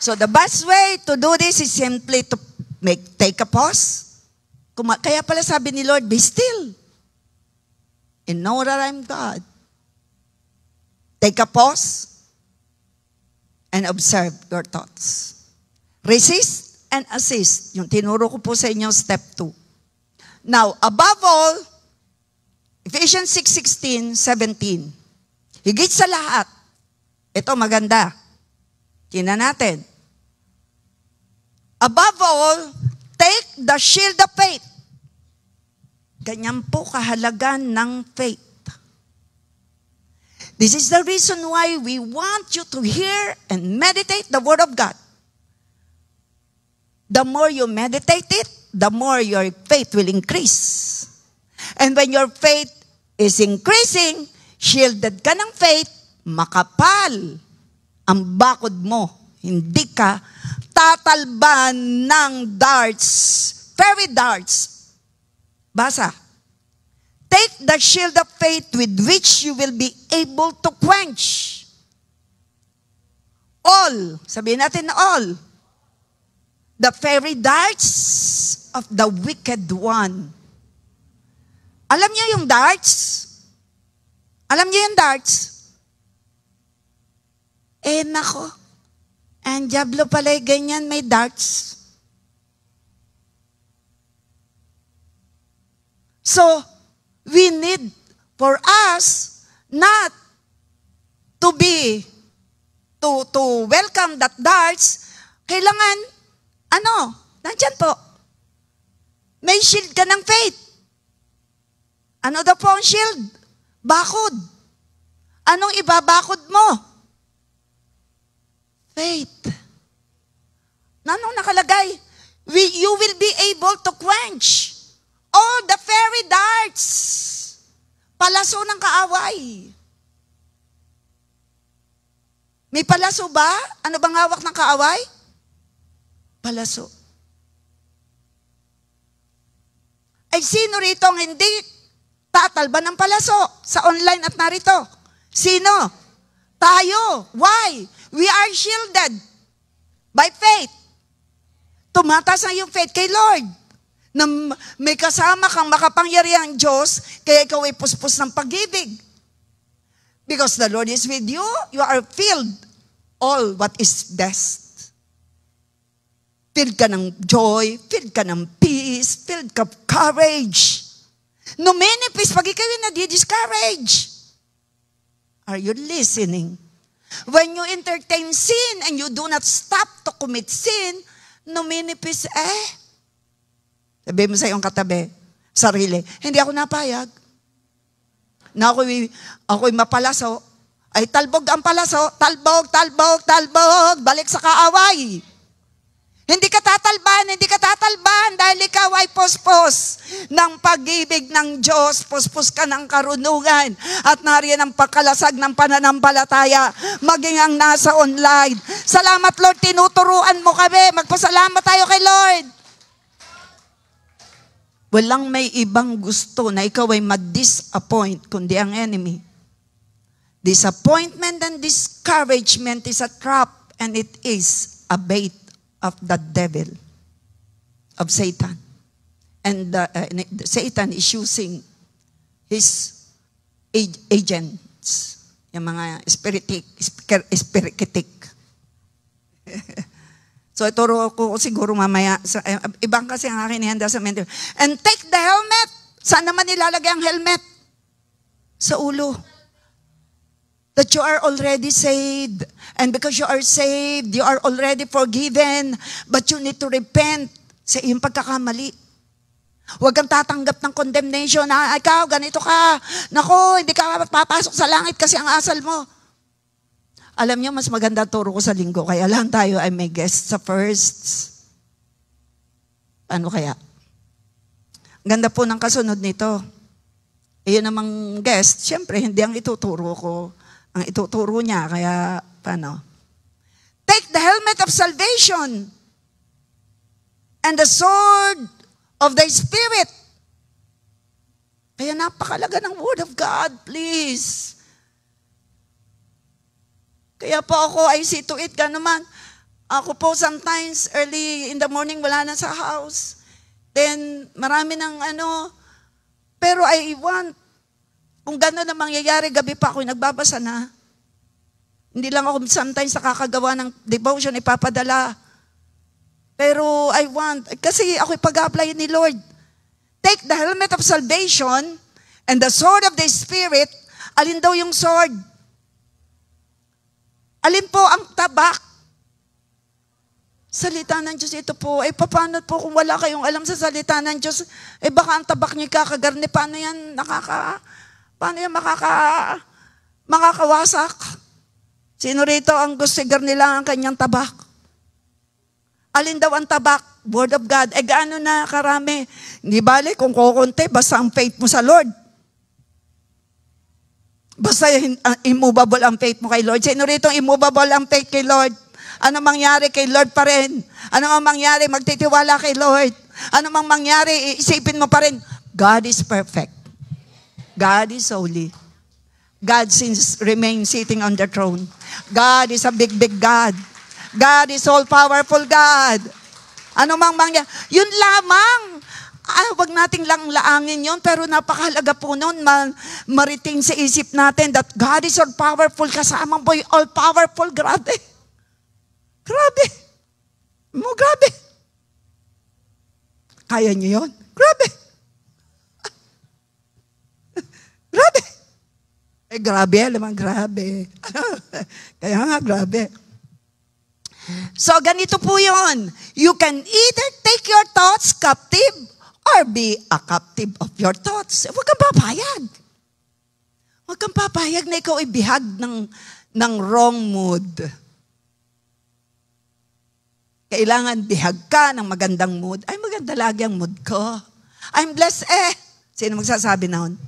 So the best way to do this is simply to take a pause. Kaya pala sabi ni Lord, be still and know that I'm God. Take a pause and observe your thoughts. Resist and assist. Yung tinuro ko po sa inyo, step 2. Now, above all, Ephesians 6:16, 17. Higit sa lahat, ito maganda. Tingnan natin. Above all, take the shield of faith. Ganyan po kahalagan ng faith. This is the reason why we want you to hear and meditate the Word of God. The more you meditate it, the more your faith will increase. And when your faith is increasing, shielded ka ng faith, makapal ang bakod mo. Hindi ka tatalban ng darts, fairy darts. Basa. Take the shield of faith with which you will be able to quench all, sabihin natin all, the fiery darts of the wicked one. Alam niyo yung darts? Alam niyo yung darts? Nako. Ang diablo pala'y ganyan, may darts. So, we need for us not to welcome that darts. Kailangan nandyan po. May shield ka ng faith. Ano daw po ang shield? Bakod. Anong ibabakod mo? Faith. Anong nakalagay? You will be able to quench all the fiery darts. Palaso ng kaaway. May palaso ba? Ano bang hawak ng kaaway? Palaso. Ay sino rito ang hindi tatalban ng palaso sa online at narito? Sino? Tayo. Why? We are shielded by faith. Tumatas ang iyong faith kay Lord. Na may kasama kang makapangyarihang Diyos, kaya ikaw ay puspos ng pag-ibig. Because the Lord is with you, you are filled all what is best. Filled ka ng joy, filled ka ng peace, filled ka of courage. Numinipis pag ikaw yung nadi-discourage. Are you listening? When you entertain sin and you do not stop to commit sin, numinipis sabi mo sa iyong katabi, sarili, hindi ako napayag. Na ako'y mapalaso, ay talbog ang palaso, talbog, talbog, talbog, balik sa kaaway. Hindi ka tatalban dahil ikaw ay pospos ng pag-ibig ng Diyos, pospos ka ng karunungan, at nariyan ang pagkalasag ng pananampalataya, maging ang nasa online. Salamat Lord, tinuturuan mo kami, magpasalamat tayo kay Lord. Walang may ibang gusto na ikaw ay ma-disappoint kundi ang enemy. Disappointment and discouragement is a trap and it is a bait of the devil, of Satan. And Satan is using his agents, yung mga spiritic. So, ituro ko siguro mamaya. Ibang kasi ang akin ihanda sa mentor. And take the helmet. Saan naman nilalagay ang helmet? Sa ulo. That you are already saved. And because you are saved, you are already forgiven. But you need to repent sa iyong pagkakamali. Huwag kang tatanggap ng condemnation. Ikaw, ganito ka. Naku, hindi ka papasok sa langit kasi ang asal mo. Alam niyo, mas maganda turo ko sa linggo. Kaya lang tayo ay may guest sa firsts. Ano kaya? Ganda po ng kasunod nito. Iyon namang guest, syempre, hindi ang ituturo ko. Ang ituturo niya, kaya paano? Take the helmet of salvation and the sword of the Spirit. Kaya napakalaga ng Word of God, please. Kaya po ako, I see to it, naman. Ako po sometimes, early in the morning, wala na sa house. Then, marami ng pero I want, kung gano'n na mangyayari, gabi pa ako, nagbabasa na. Hindi lang ako sometimes nakakagawa ng devotion, ipapadala. Pero I want, kasi ako'y pag-apply ni Lord. Take the helmet of salvation and the sword of the Spirit. Alin daw yung sword? Alin po ang tabak? Salita ng Diyos, ito po. Paano po kung wala kayong alam sa salita ng Diyos? Baka ang tabak niyo kakagarni. Paano yan makakawasak? Sino rito ang gusto garni lang ang kanyang tabak? Alin daw ang tabak? Word of God. Gaano na karami? Hindi bale kung kukunti, basta ang faith mo sa Lord. Basta immovable ang faith mo kay Lord. Sino rito immovable ang faith kay Lord? Ano mangyari kay Lord pa rin? Ano mang mangyari, magtitiwala kay Lord. Ano mang mangyari, isipin mo pa rin, God is perfect. God is holy. God remains sitting on the throne. God is a big, big God. God is all-powerful God. Ano mang mangyari, yun lamang. Wag nating lang laangin yon, pero napakahalaga po nun, mariting sa isip natin that God is all-powerful, kasama po yung all-powerful. Grabe. Grabe. Grabe. Kaya niyo yon? Grabe. Grabe. Grabe, alam mo, grabe. Kaya nga, grabe. So, ganito po yon. You can either take your thoughts captive or be a captive of your thoughts. Huwag kang papayag. Huwag kang papayag na ikaw ay bihag ng wrong mood. Kailangan bihag ka ng magandang mood. Ay, maganda lagi ang mood ko. I'm blessed Sino magsasabi na nun?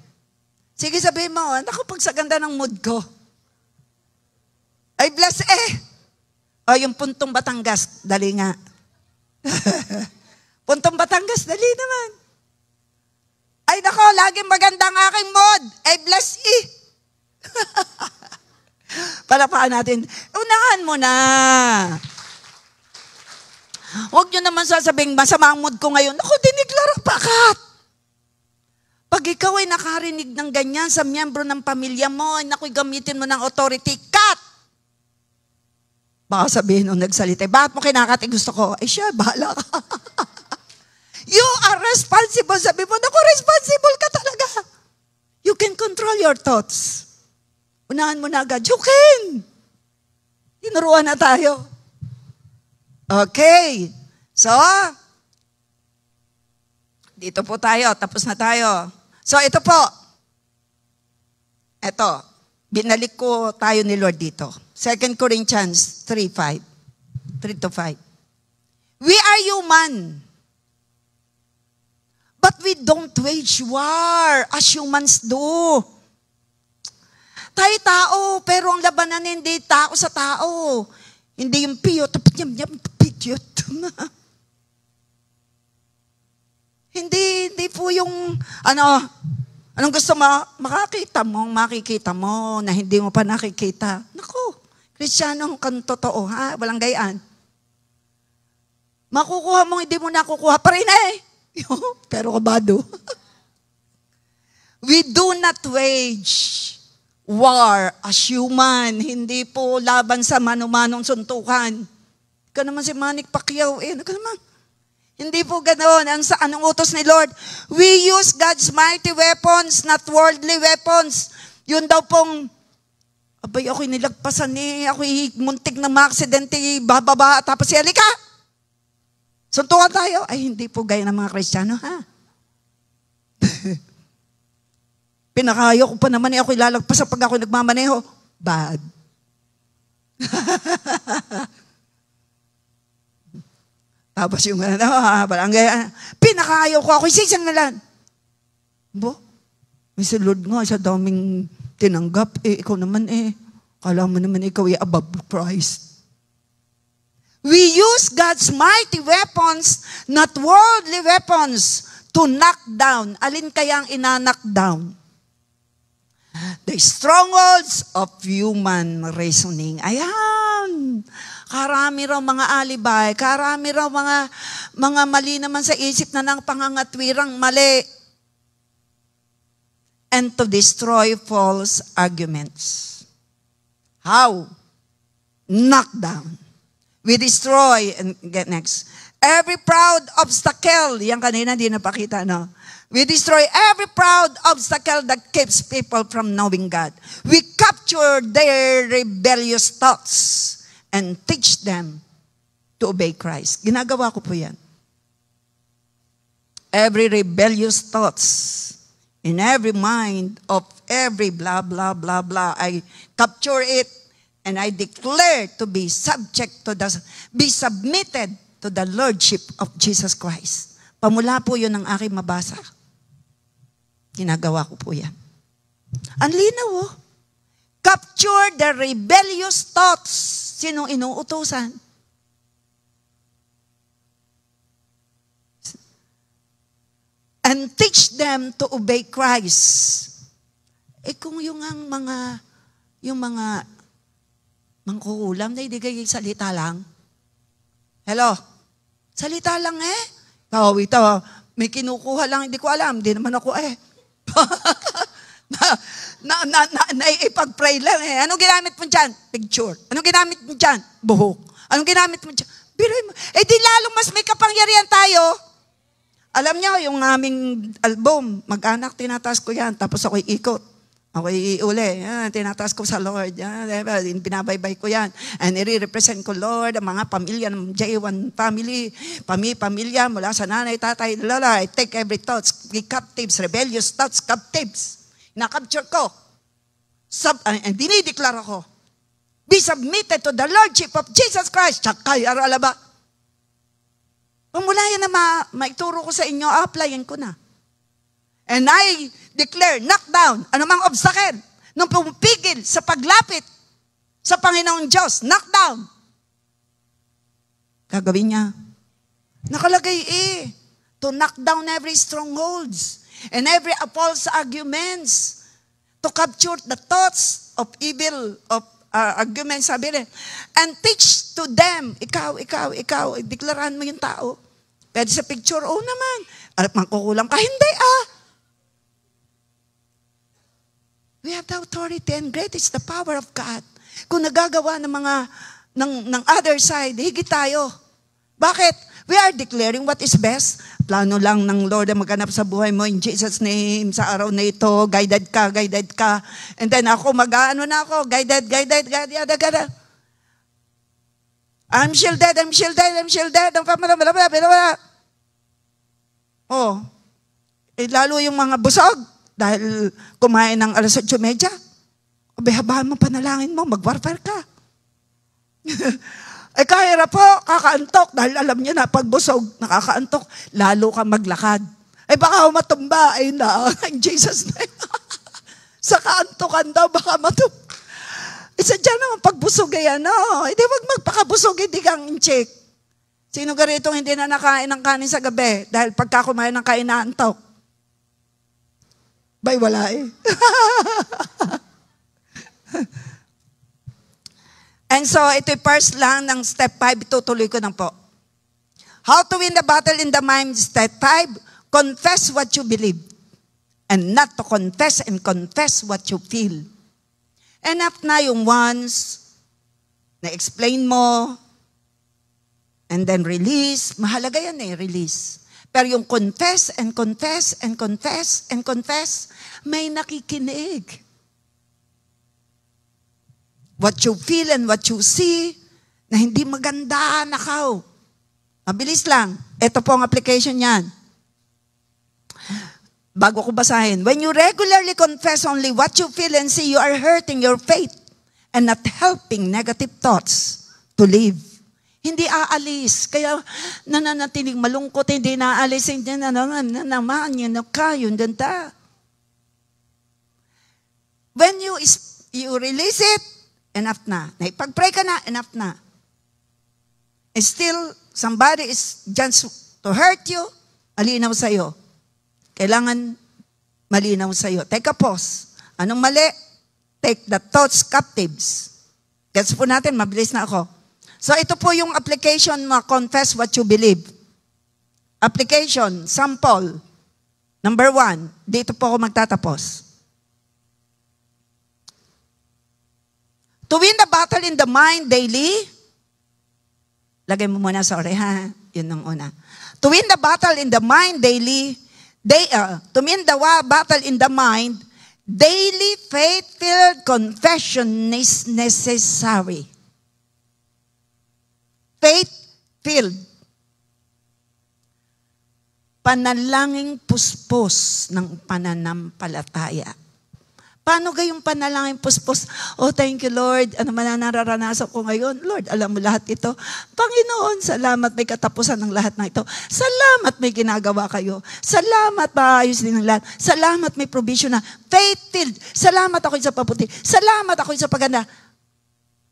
Sige, sabihin mo, naku, pag sa ganda ng mood ko. Ay, blessed O, yung Puntong Batangas, dali nga. Puntong Batangas, dali naman. Ay, nako, laging maganda ang aking mood. Ay, bless Palapaan natin. Unahan mo na. Huwag nyo naman sasabing, masama ang mood ko ngayon. Ako, diniglara magpakat. Pag ikaw ay nakarinig ng ganyan sa miyembro ng pamilya mo, ay nako'y gamitin mo ng authority, cut! Baka sabihin nung nagsalita, bakit mo kinakati? Gusto ko, siya, bahala ka. You are responsible. Sabi mo, naku, responsible ka talaga. You can control your thoughts. Unahan mo na agad, you can. Tinuruan na tayo. Okay. So, dito po tayo. Tapos na tayo. So, ito po. Ito. Binalik ko tayo ni Lord dito. 2 Corinthians 3:5. 3-5. We are human. But we don't wage war as humans do. Tayo tao, pero ang labanan hindi tao sa tao. Hindi yung piyot, piyot. Hindi po yung, anong gusto mo? Makikita mo na hindi mo pa nakikita. Naku, Kristiyano kang totoo, ha? Walang gayaan. Makukuha mo, hindi mo nakukuha pa rin Pero kabado. We do not wage war as human. Hindi po laban sa mano-manong suntukan. Ikaw naman si Manny Pacquiao. Ikaw naman. Hindi po ganoon. Anong utos ni Lord? We use God's mighty weapons, not worldly weapons. Yun daw pong, abay, ako'y nilagpasan ako'y muntik na ma-aksidente, bababa, tapos halika. Suntukan tayo. Ay, hindi po gaya ng mga Kristiyano, ha? Pinakayo ko pa naman ako'y lalagpasan pag ako'y nagmamaneho. Bad. Tapos yung barangay, pinakayo ko ako'y sisangalan. Bo? May si Lord nga, sa daming tinanggap. Ikaw naman kala mo naman ikaw ay above Christ. We use God's mighty weapons, not worldly weapons, to knock down. Alin kaya ang ina-knock down? The strongholds of human reasoning. Ayan. Karami raw mga alibay, karami raw mga mali naman sa isip na ng pangangatwirang mali. And to destroy false arguments. How? Knock down. We destroy, and get next, every proud obstacle. Yan kanina, di napakita, no? We destroy every proud obstacle that keeps people from knowing God. We capture their rebellious thoughts and teach them to obey Christ. Ginagawa ko po yan. Every rebellious thoughts in every mind of every blah, blah, blah, blah, I capture it and I declare to be be submitted to the Lordship of Jesus Christ. Pamula po yun ang aking mabasa. Ginagawa ko po yan. Ang linaw, capture the rebellious thoughts. Sinong inuutusan? And teach them to obey Christ. Kung yung mga mangkukulam na hindi salita lang. Hello? Salita lang ito, may kinukuha lang, hindi ko alam, hindi naman ako ipag-pray lang Anong ginamit mo dyan? Picture. Anong ginamit mo dyan? Buhok. Anong ginamit mo dyan? Biruin mo. Di lalong mas may kapangyarihan tayo. Alam niyo, yung aming album, mag-anak, tinataas ko yan, tapos ako'y ikot. Ako'y iuli. Tinataas ko sa Lord. Binabaybay ko yan. And i-represent ko, Lord, ang mga pamilya ng J1 family, pamilya mula sa nanay, tatay, lala. I take every thoughts, captives, rebellious thoughts, captives. Na-capture ko. And dinideklara ko. Be submitted to the Lordship of Jesus Christ. Tsakay, aralaba. Pamula yan na maituro ko sa inyo, applyan ko na. And I declare, knock down, anumang obstacle, nung pumipigil sa paglapit sa Panginoong Diyos, knock down. Gagawin niya. Nakalagay to knock down every strongholds and every false arguments, to capture the thoughts of evil, of arguments, sabi rin, and teach to them, ikaw, deklarahan mo yung tao, Pwede sa picture, oo naman. At mangkukulang ka, hindi We have the authority and great is the power of God. Kung nagagawa ng mga, ng other side, higit tayo. Bakit? We are declaring what is best. Plano lang ng Lord na maghanap sa buhay mo in Jesus' name. Sa araw na ito, guided ka. And then ako, guided. I'm shielded. Oh, lalo yung mga busog, dahil kumain ng 8:30. Habahan mo panalangin mo, mag-warfare ka. Kahira po, kakaantok. Dahil alam niyo na, pag busog, nakakaantok, lalo ka maglakad. Baka matumba. In Jesus' name. Sa kaantokan daw, baka matumba. Sadya naman pagbusog hindi wag magpakabusog, hindi kang inchik. Sino ka rito hindi na nakain ng kanin sa gabi? Dahil pagka kumain ng kain, naantok. Wala And so, ito'y first lang ng step 5. Itutuloy ko na po. How to win the battle in the mind, step 5. Confess what you believe. And not to confess and confess what you feel. Enough na yung once, na-explain mo, and then release. Mahalaga yan release. Pero yung confess and confess and confess and confess, may nakikinig. What you feel and what you see, na hindi maganda, nakaw. Mabilis lang. Ito po ang application niyan. Bago ko basahin. When you regularly confess only what you feel and see, you are hurting your faith and not helping negative thoughts to live. Hindi aalis. Kaya nananatiling malungkot, hindi naalis. Hindi naman, yun ganda. When you release it, enough na. Pag-pray ka na, enough na. Still, somebody is just to hurt you, malinaw sa'yo. Kailangan malinaw sa'yo. Take a pause. Anong mali? Take the thoughts captives. Gets po natin, mabilis na ako. So ito po yung application mo, confess what you believe. Application, sample. Number 1, dito po ako magtatapos. To win the battle in the mind daily, lagay mo muna, sorry ha, yun ang una. To win the battle in the mind daily, to win the battle in the mind, daily faith-filled confession is necessary. Faith-filled. Panalangin puspos ng pananampalataya. Paano gayong panalangin puspos? Oh, thank you, Lord. Ano man ang nararanasan ko ngayon? Lord, alam mo lahat ito. Panginoon, salamat may katapusan ng lahat ng ito. Salamat may ginagawa kayo. Salamat maayos din ng lahat. Salamat may provision na. Faith-filled. Salamat ako sa pabuti. Salamat ako sa paganda.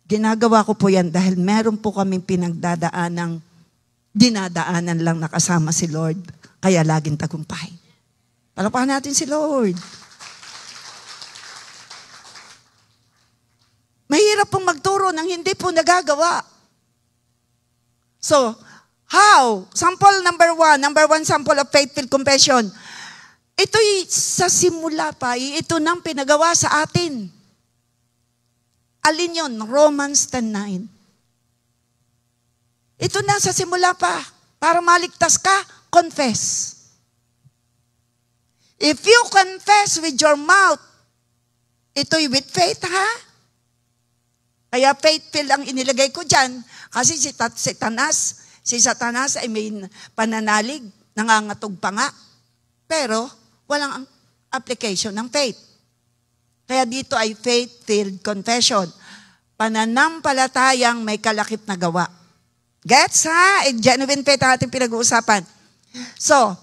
Ginagawa ko po yan dahil meron po kaming dinadaanan lang nakasama si Lord. Kaya laging tagumpay. Palapakan natin si Lord. Mahirap pong magturo ng hindi po nagagawa. So, how? Sample number 1 sample of faithful confession. Ito'y sa simula pa, ito nang pinagawa sa atin. Alin yun? Romans 10:9. Ito na sa simula pa. Para maligtas ka, confess. If you confess with your mouth, ito'y with faith, ha? Kaya faithful ang inilagay ko dyan. Kasi si Satanas ay may pananalig, nangangatog pa nga. Pero walang application ng faith. Kaya dito ay faith-filled confession. Pananampalatayang may kalakip na gawa. Gets ha? Genuine faith ang ating pinag-uusapan. So,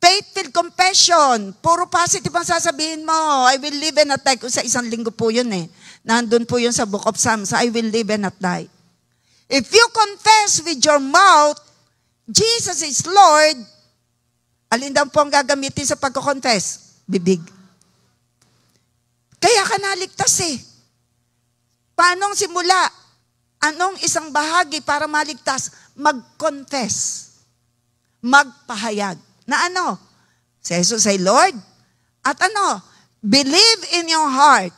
faith-filled confession. Puro positive ang sasabihin mo. I will live and not die. Sa isang linggo po yun Nandun po yun sa Book of Psalms. I will live and not die. If you confess with your mouth, Jesus is Lord, alin daw po ang gagamitin sa pagko-confess? Bibig. Kaya ka naligtas Paanong simula? Anong isang bahagi para maligtas? Mag-confess. magpahayag. Na ano? Si Jesus ay Lord. At ano? Believe in your heart.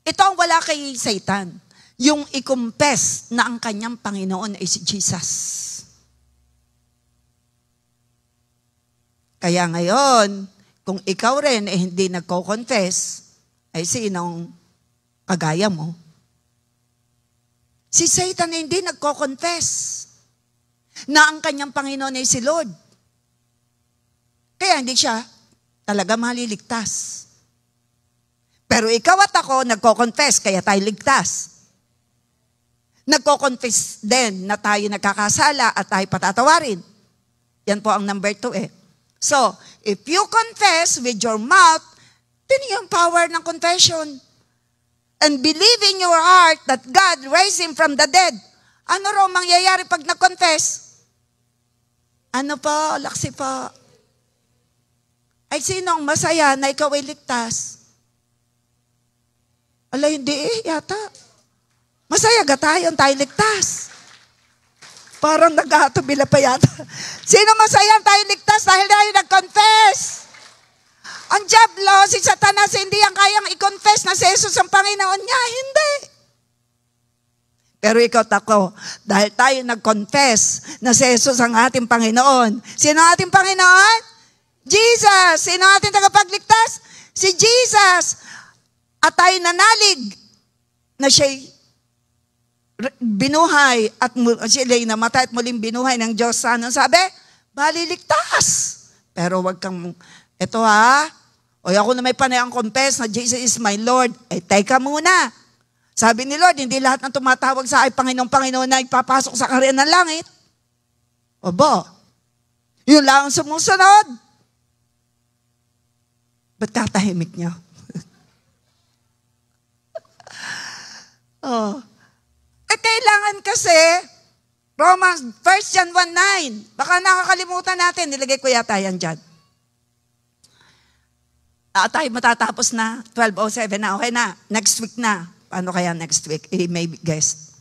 Ito ang wala kay Satan. Yung i-confess na ang kanyang Panginoon ay si Jesus. Kaya ngayon, kung ikaw rin hindi nagko-confess, ay sinong kagaya mo? Si Satan hindi nagko-confess na ang kanyang Panginoon ay si Lord. Kaya hindi siya talaga maliligtas. Pero ikaw at ako nagko-confess, kaya tayo ligtas. Nagko-confess din na tayo nagkakasala at tayo patatawarin. Yan po ang number 2 eh. So, if you confess with your mouth, then yung power ng confession. And believe in your heart that God raised Him from the dead. Ano raw mangyayari pag nag-confess? Ano po, laksi po? Ay sinong masaya na ikaw ay ligtas? Ala, hindi yata. Masaya ga tayo ligtas. Parang nagkatubila pa yata. Sino masaya tayo ligtas dahil tayo nag-confess? Ang diablo, si Satanas, hindi ang kayang i-confess na si Jesus ang Panginoon niya. Hindi. Pero ikaw at ako, dahil tayo nag-confess na si Jesus ang ating Panginoon. Sino ang ating Panginoon? Jesus. Sino ang ating tagapagligtas? Si Jesus. At tayo nanalig na siya'y binuhay at sila'y namatay at muling binuhay ng Diyos. Ano sabi? Baliligtas. Pero wag kang, eto ha, o ako na may panayang confess na Jesus is my Lord. Eh, teka muna. Sabi ni Lord, hindi lahat ng tumatawag sa akin, Panginoon na ipapasok sa kaharian ng langit. Obo, yun lang ang sumusunod. Ba't katahimik niyo? Oh. Eh, kailangan kasi, Romans 1 John 1:9. Baka nakakalimutan natin, nilagay ko yata yan dyan. Tayo matatapos na, 12:07 na, okay na, next week na. Paano kaya next week? Maybe guest.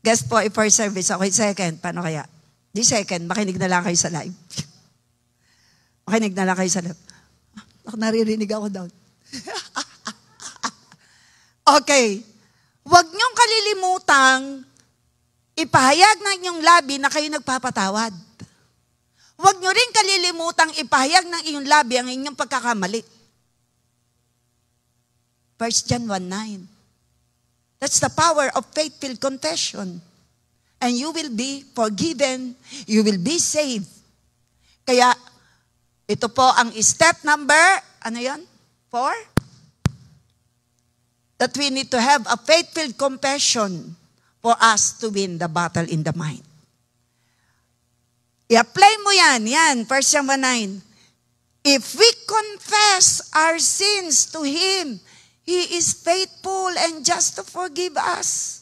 Guest po, first service, okay, second, paano kaya? Di second, makinig na lang kayo sa live. Makinig na lang kayo sa live. Naririnig ako daw. Okay. Huwag niyong kalilimutang ipahayag ng inyong labi na kayo nagpapatawad. Huwag niyo rin kalilimutang ipahayag ng inyong labi ang inyong pagkakamali. 1 John 1:9. That's the power of faith-filled confession. And you will be forgiven. You will be saved. Kaya, ito po ang step number, ano yan? 4? That we need to have a faith-filled confession for us to win the battle in the mind. I-apply mo yan, 1 John 1:9. If we confess our sins to Him, He is faithful and just to forgive us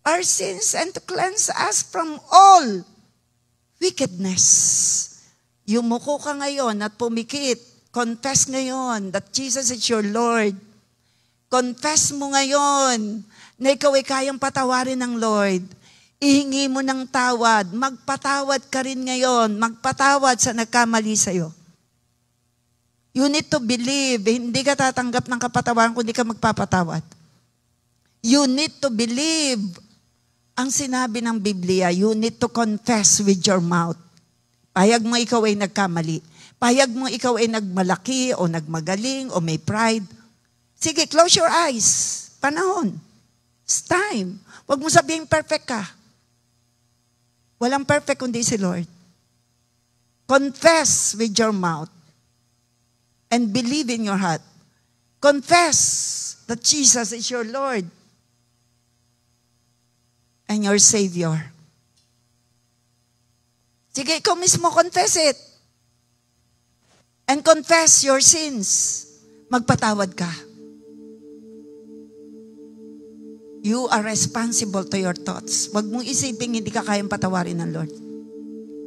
our sins and to cleanse us from all wickedness. Yumuko ka ngayon at pumikit. Confess ngayon that Jesus is your Lord. Confess mo ngayon na ikaw ay kayang patawarin ng Lord. Ihingi mo ng tawad. Magpatawad ka rin ngayon. Magpatawad sa nagkamali sa'yo. You need to believe. Hindi ka tatanggap ng kapatawaran kung hindi ka magpapatawad. You need to believe ang sinabi ng Biblia. You need to confess with your mouth. Pahayag mo ikaw ay nagkamali. Pahayag mo ikaw ay nagmalaki o nagmagaling o may pride. Sige, close your eyes. Panahon. It's time. Huwag mo sabihin perfect ka. Walang perfect kundi si Lord. Confess with your mouth and believe in your heart. Confess that Jesus is your Lord and your Savior. Sige, ikaw mismo confess it. And confess your sins. Magpatawad ka. You are responsible to your thoughts. Huwag mong isipin hindi ka kayang patawarin ng Lord.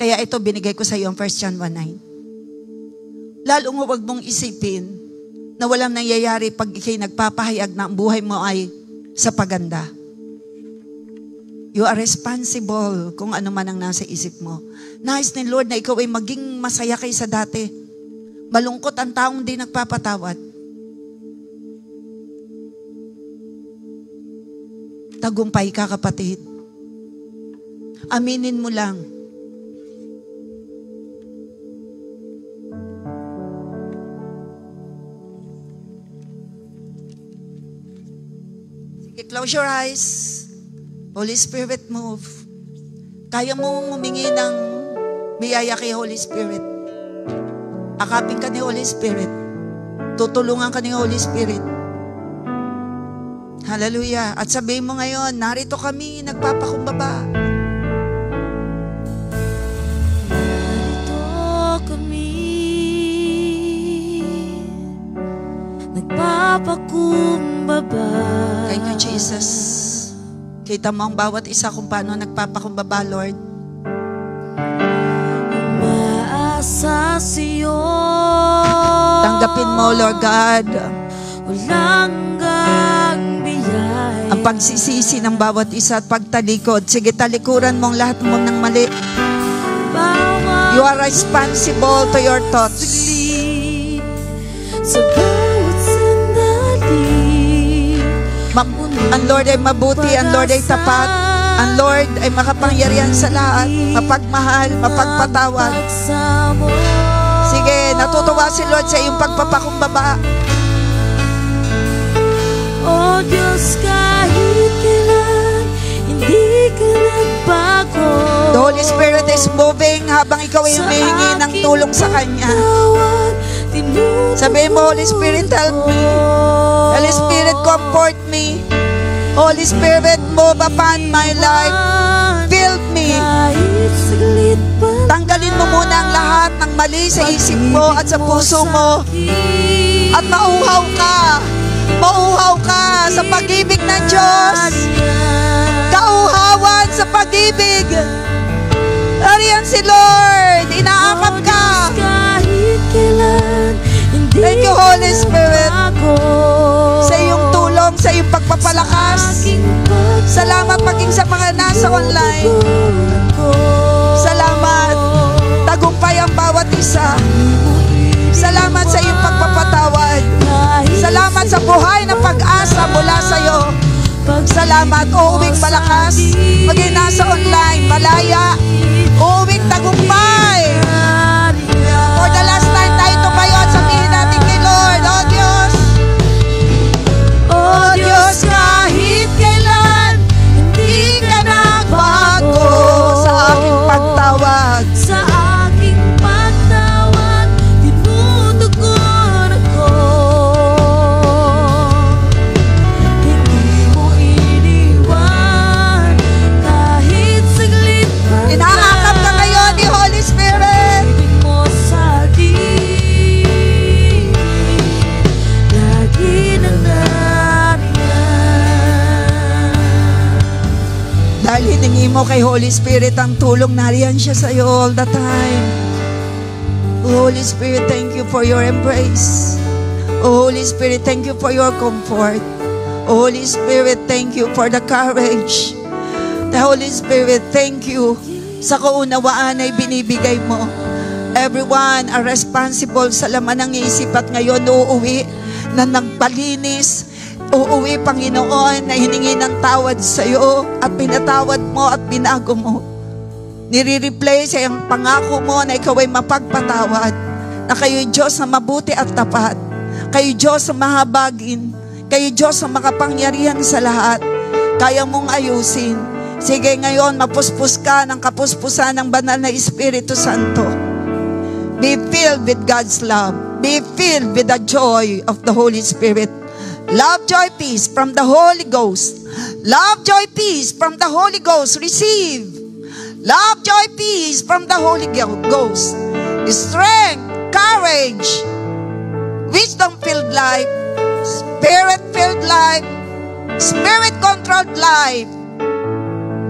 Kaya ito binigay ko sa iyo ang 1 John 1:9. Lalong huwag mong isipin na walang nangyayari pag ikay nagpapahayag na ang buhay mo ay sa paganda. You are responsible kung ano man ang nasa isip mo. Nais ni Lord na ikaw ay maging masaya kaysa dati. Malungkot ang taong di nagpapatawad. Tagumpay ka, kapatid. Aminin mo lang. Sige, close your eyes. Holy Spirit, move. Kaya mo humingi ng biyaya kay Holy Spirit. Akapin ka ni Holy Spirit. Tutulungan ka ni Holy Spirit. Hallelujah. At sabihin mo ngayon, narito kami, nagpapakumbaba. Narito kami, nagpapakumbaba. Thank you, Jesus. Kita mo ang bawat isa kung paano nagpapakumbaba, Lord. Umaasa sa'yo. Tanggapin mo, Lord God, walang biyaya. ang pagsisisi ng bawat isa at pagtalikod. Sige, talikuran mong lahat mo ng mali. You are responsible to your thoughts. Sa bawat sandali, Ang Lord ay mabuti, ang Lord ay tapat, ang Lord ay makapangyarihan sa lahat, mapagmahal, mapagpatawad. Sige, natutuwa si Lord sa iyong pagpapakumbaba. O Diyos, kahit kailan, hindi ka nagbago. The Holy Spirit is moving habang ikaw ay humihingi ng tulong sa Kanya. Sabihin mo, Holy Spirit, help me. Holy Spirit, comfort me. Holy Spirit, move upon my life. Fill me. Tanggalin mo muna ang lahat ng mali sa isip mo at sa puso mo. At mauhaw ka. Mauhaw ka sa pag-ibig ng Diyos. Kauhawan sa pag-ibig. Ariyan si Lord. Inaakap ka. Thank you, Holy Spirit, sa iyong tulong, sa iyong pagpapalakas. Salamat maging sa mga nasa online. Salamat. Tagumpay ang bawat isa. Salamat sa iyong pagpapatawad. Salamat sa buhay na pag-asa mula sa iyo. Salamat. Uuwing malakas. Maging nasa online, malaya. Uuwing tagumpay. For the last time tayo tumayo at sabihin natin kay Lord, Oh Diyos, kahit kailan, hindi ka nagbago sa aking pagtawag. Sa aking pagtawag, tinutugon ako. Hindi mo iniwan, kahit saglit pa. Inaakap ka ngayon ni Holy Spirit. Ibig mo sa akin, lagi na nariyan. Dahil hiningi mo kay Holy Spirit ang tulong, nariyan siya sa iyo all the time. Holy Spirit, thank you for your embrace. Holy Spirit, thank you for your comfort. Holy Spirit, thank you for the courage. The Holy Spirit, thank you sa kaunawaan ay binibigay mo. Everyone are responsible sa laman ng isip at ngayon uuwi na nagpalinis. Uuwi, Panginoon, na hiningi ng tawad sa iyo at pinatawad mo at binago mo. Nire-replay sa iyong pangako mo na ikaw ay mapagpatawad, na kayo'y Diyos na mabuti at tapat, kayo'y Diyos na mahabagin, kayo'y Diyos na makapangyarihan sa lahat, kaya mong ayusin. Sige, ngayon, mapuspos ka ng kapuspusan ng banal na Espiritu Santo. Be filled with God's love. Be filled with the joy of the Holy Spirit. Love, joy, peace from the Holy Ghost. Love, joy, peace from the Holy Ghost. Receive. Love, joy, peace from the Holy Ghost. Strength, courage, wisdom-filled life, spirit-filled life, spirit-controlled life,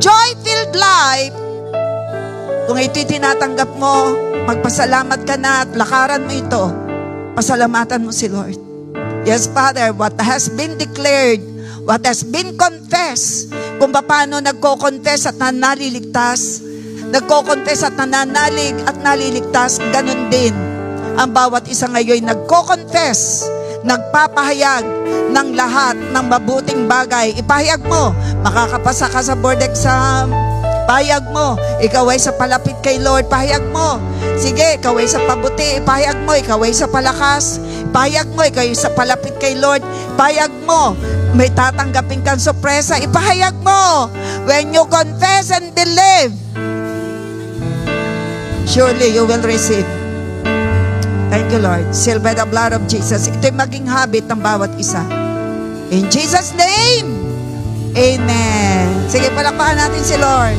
joy-filled life. Kung ito'y tinatanggap mo, magpasalamat ka na at lakaran mo ito. Pasalamatan mo si Lord. Yes, Father, what has been declared, what has been confessed, kung paano nagko-confess at naliligtas. Nagko-confess at nananalig at naliligtas, ganun din ang bawat isa ngayon nagko-confess, nagpapahayag ng lahat ng mabuting bagay. Ipahayag mo, makakapasa ka sa board exam. Pahayag mo, ikaw ay sa palapit kay Lord. Pahayag mo, sige, ikaw ay sa pabuti. Ipahayag mo, ikaw ay sa palakas. Ipahayag mo, ikaw ay sa palapit kay Lord. Ipahayag mo, may tatanggapin kang sorpresa. Ipahayag mo, when you confess and believe, surely you will receive. Thank you, Lord. Sealed by the blood of Jesus. Ito'y maging habit ng bawat isa. In Jesus' name, amen. Sige, palakpakan natin si Lord.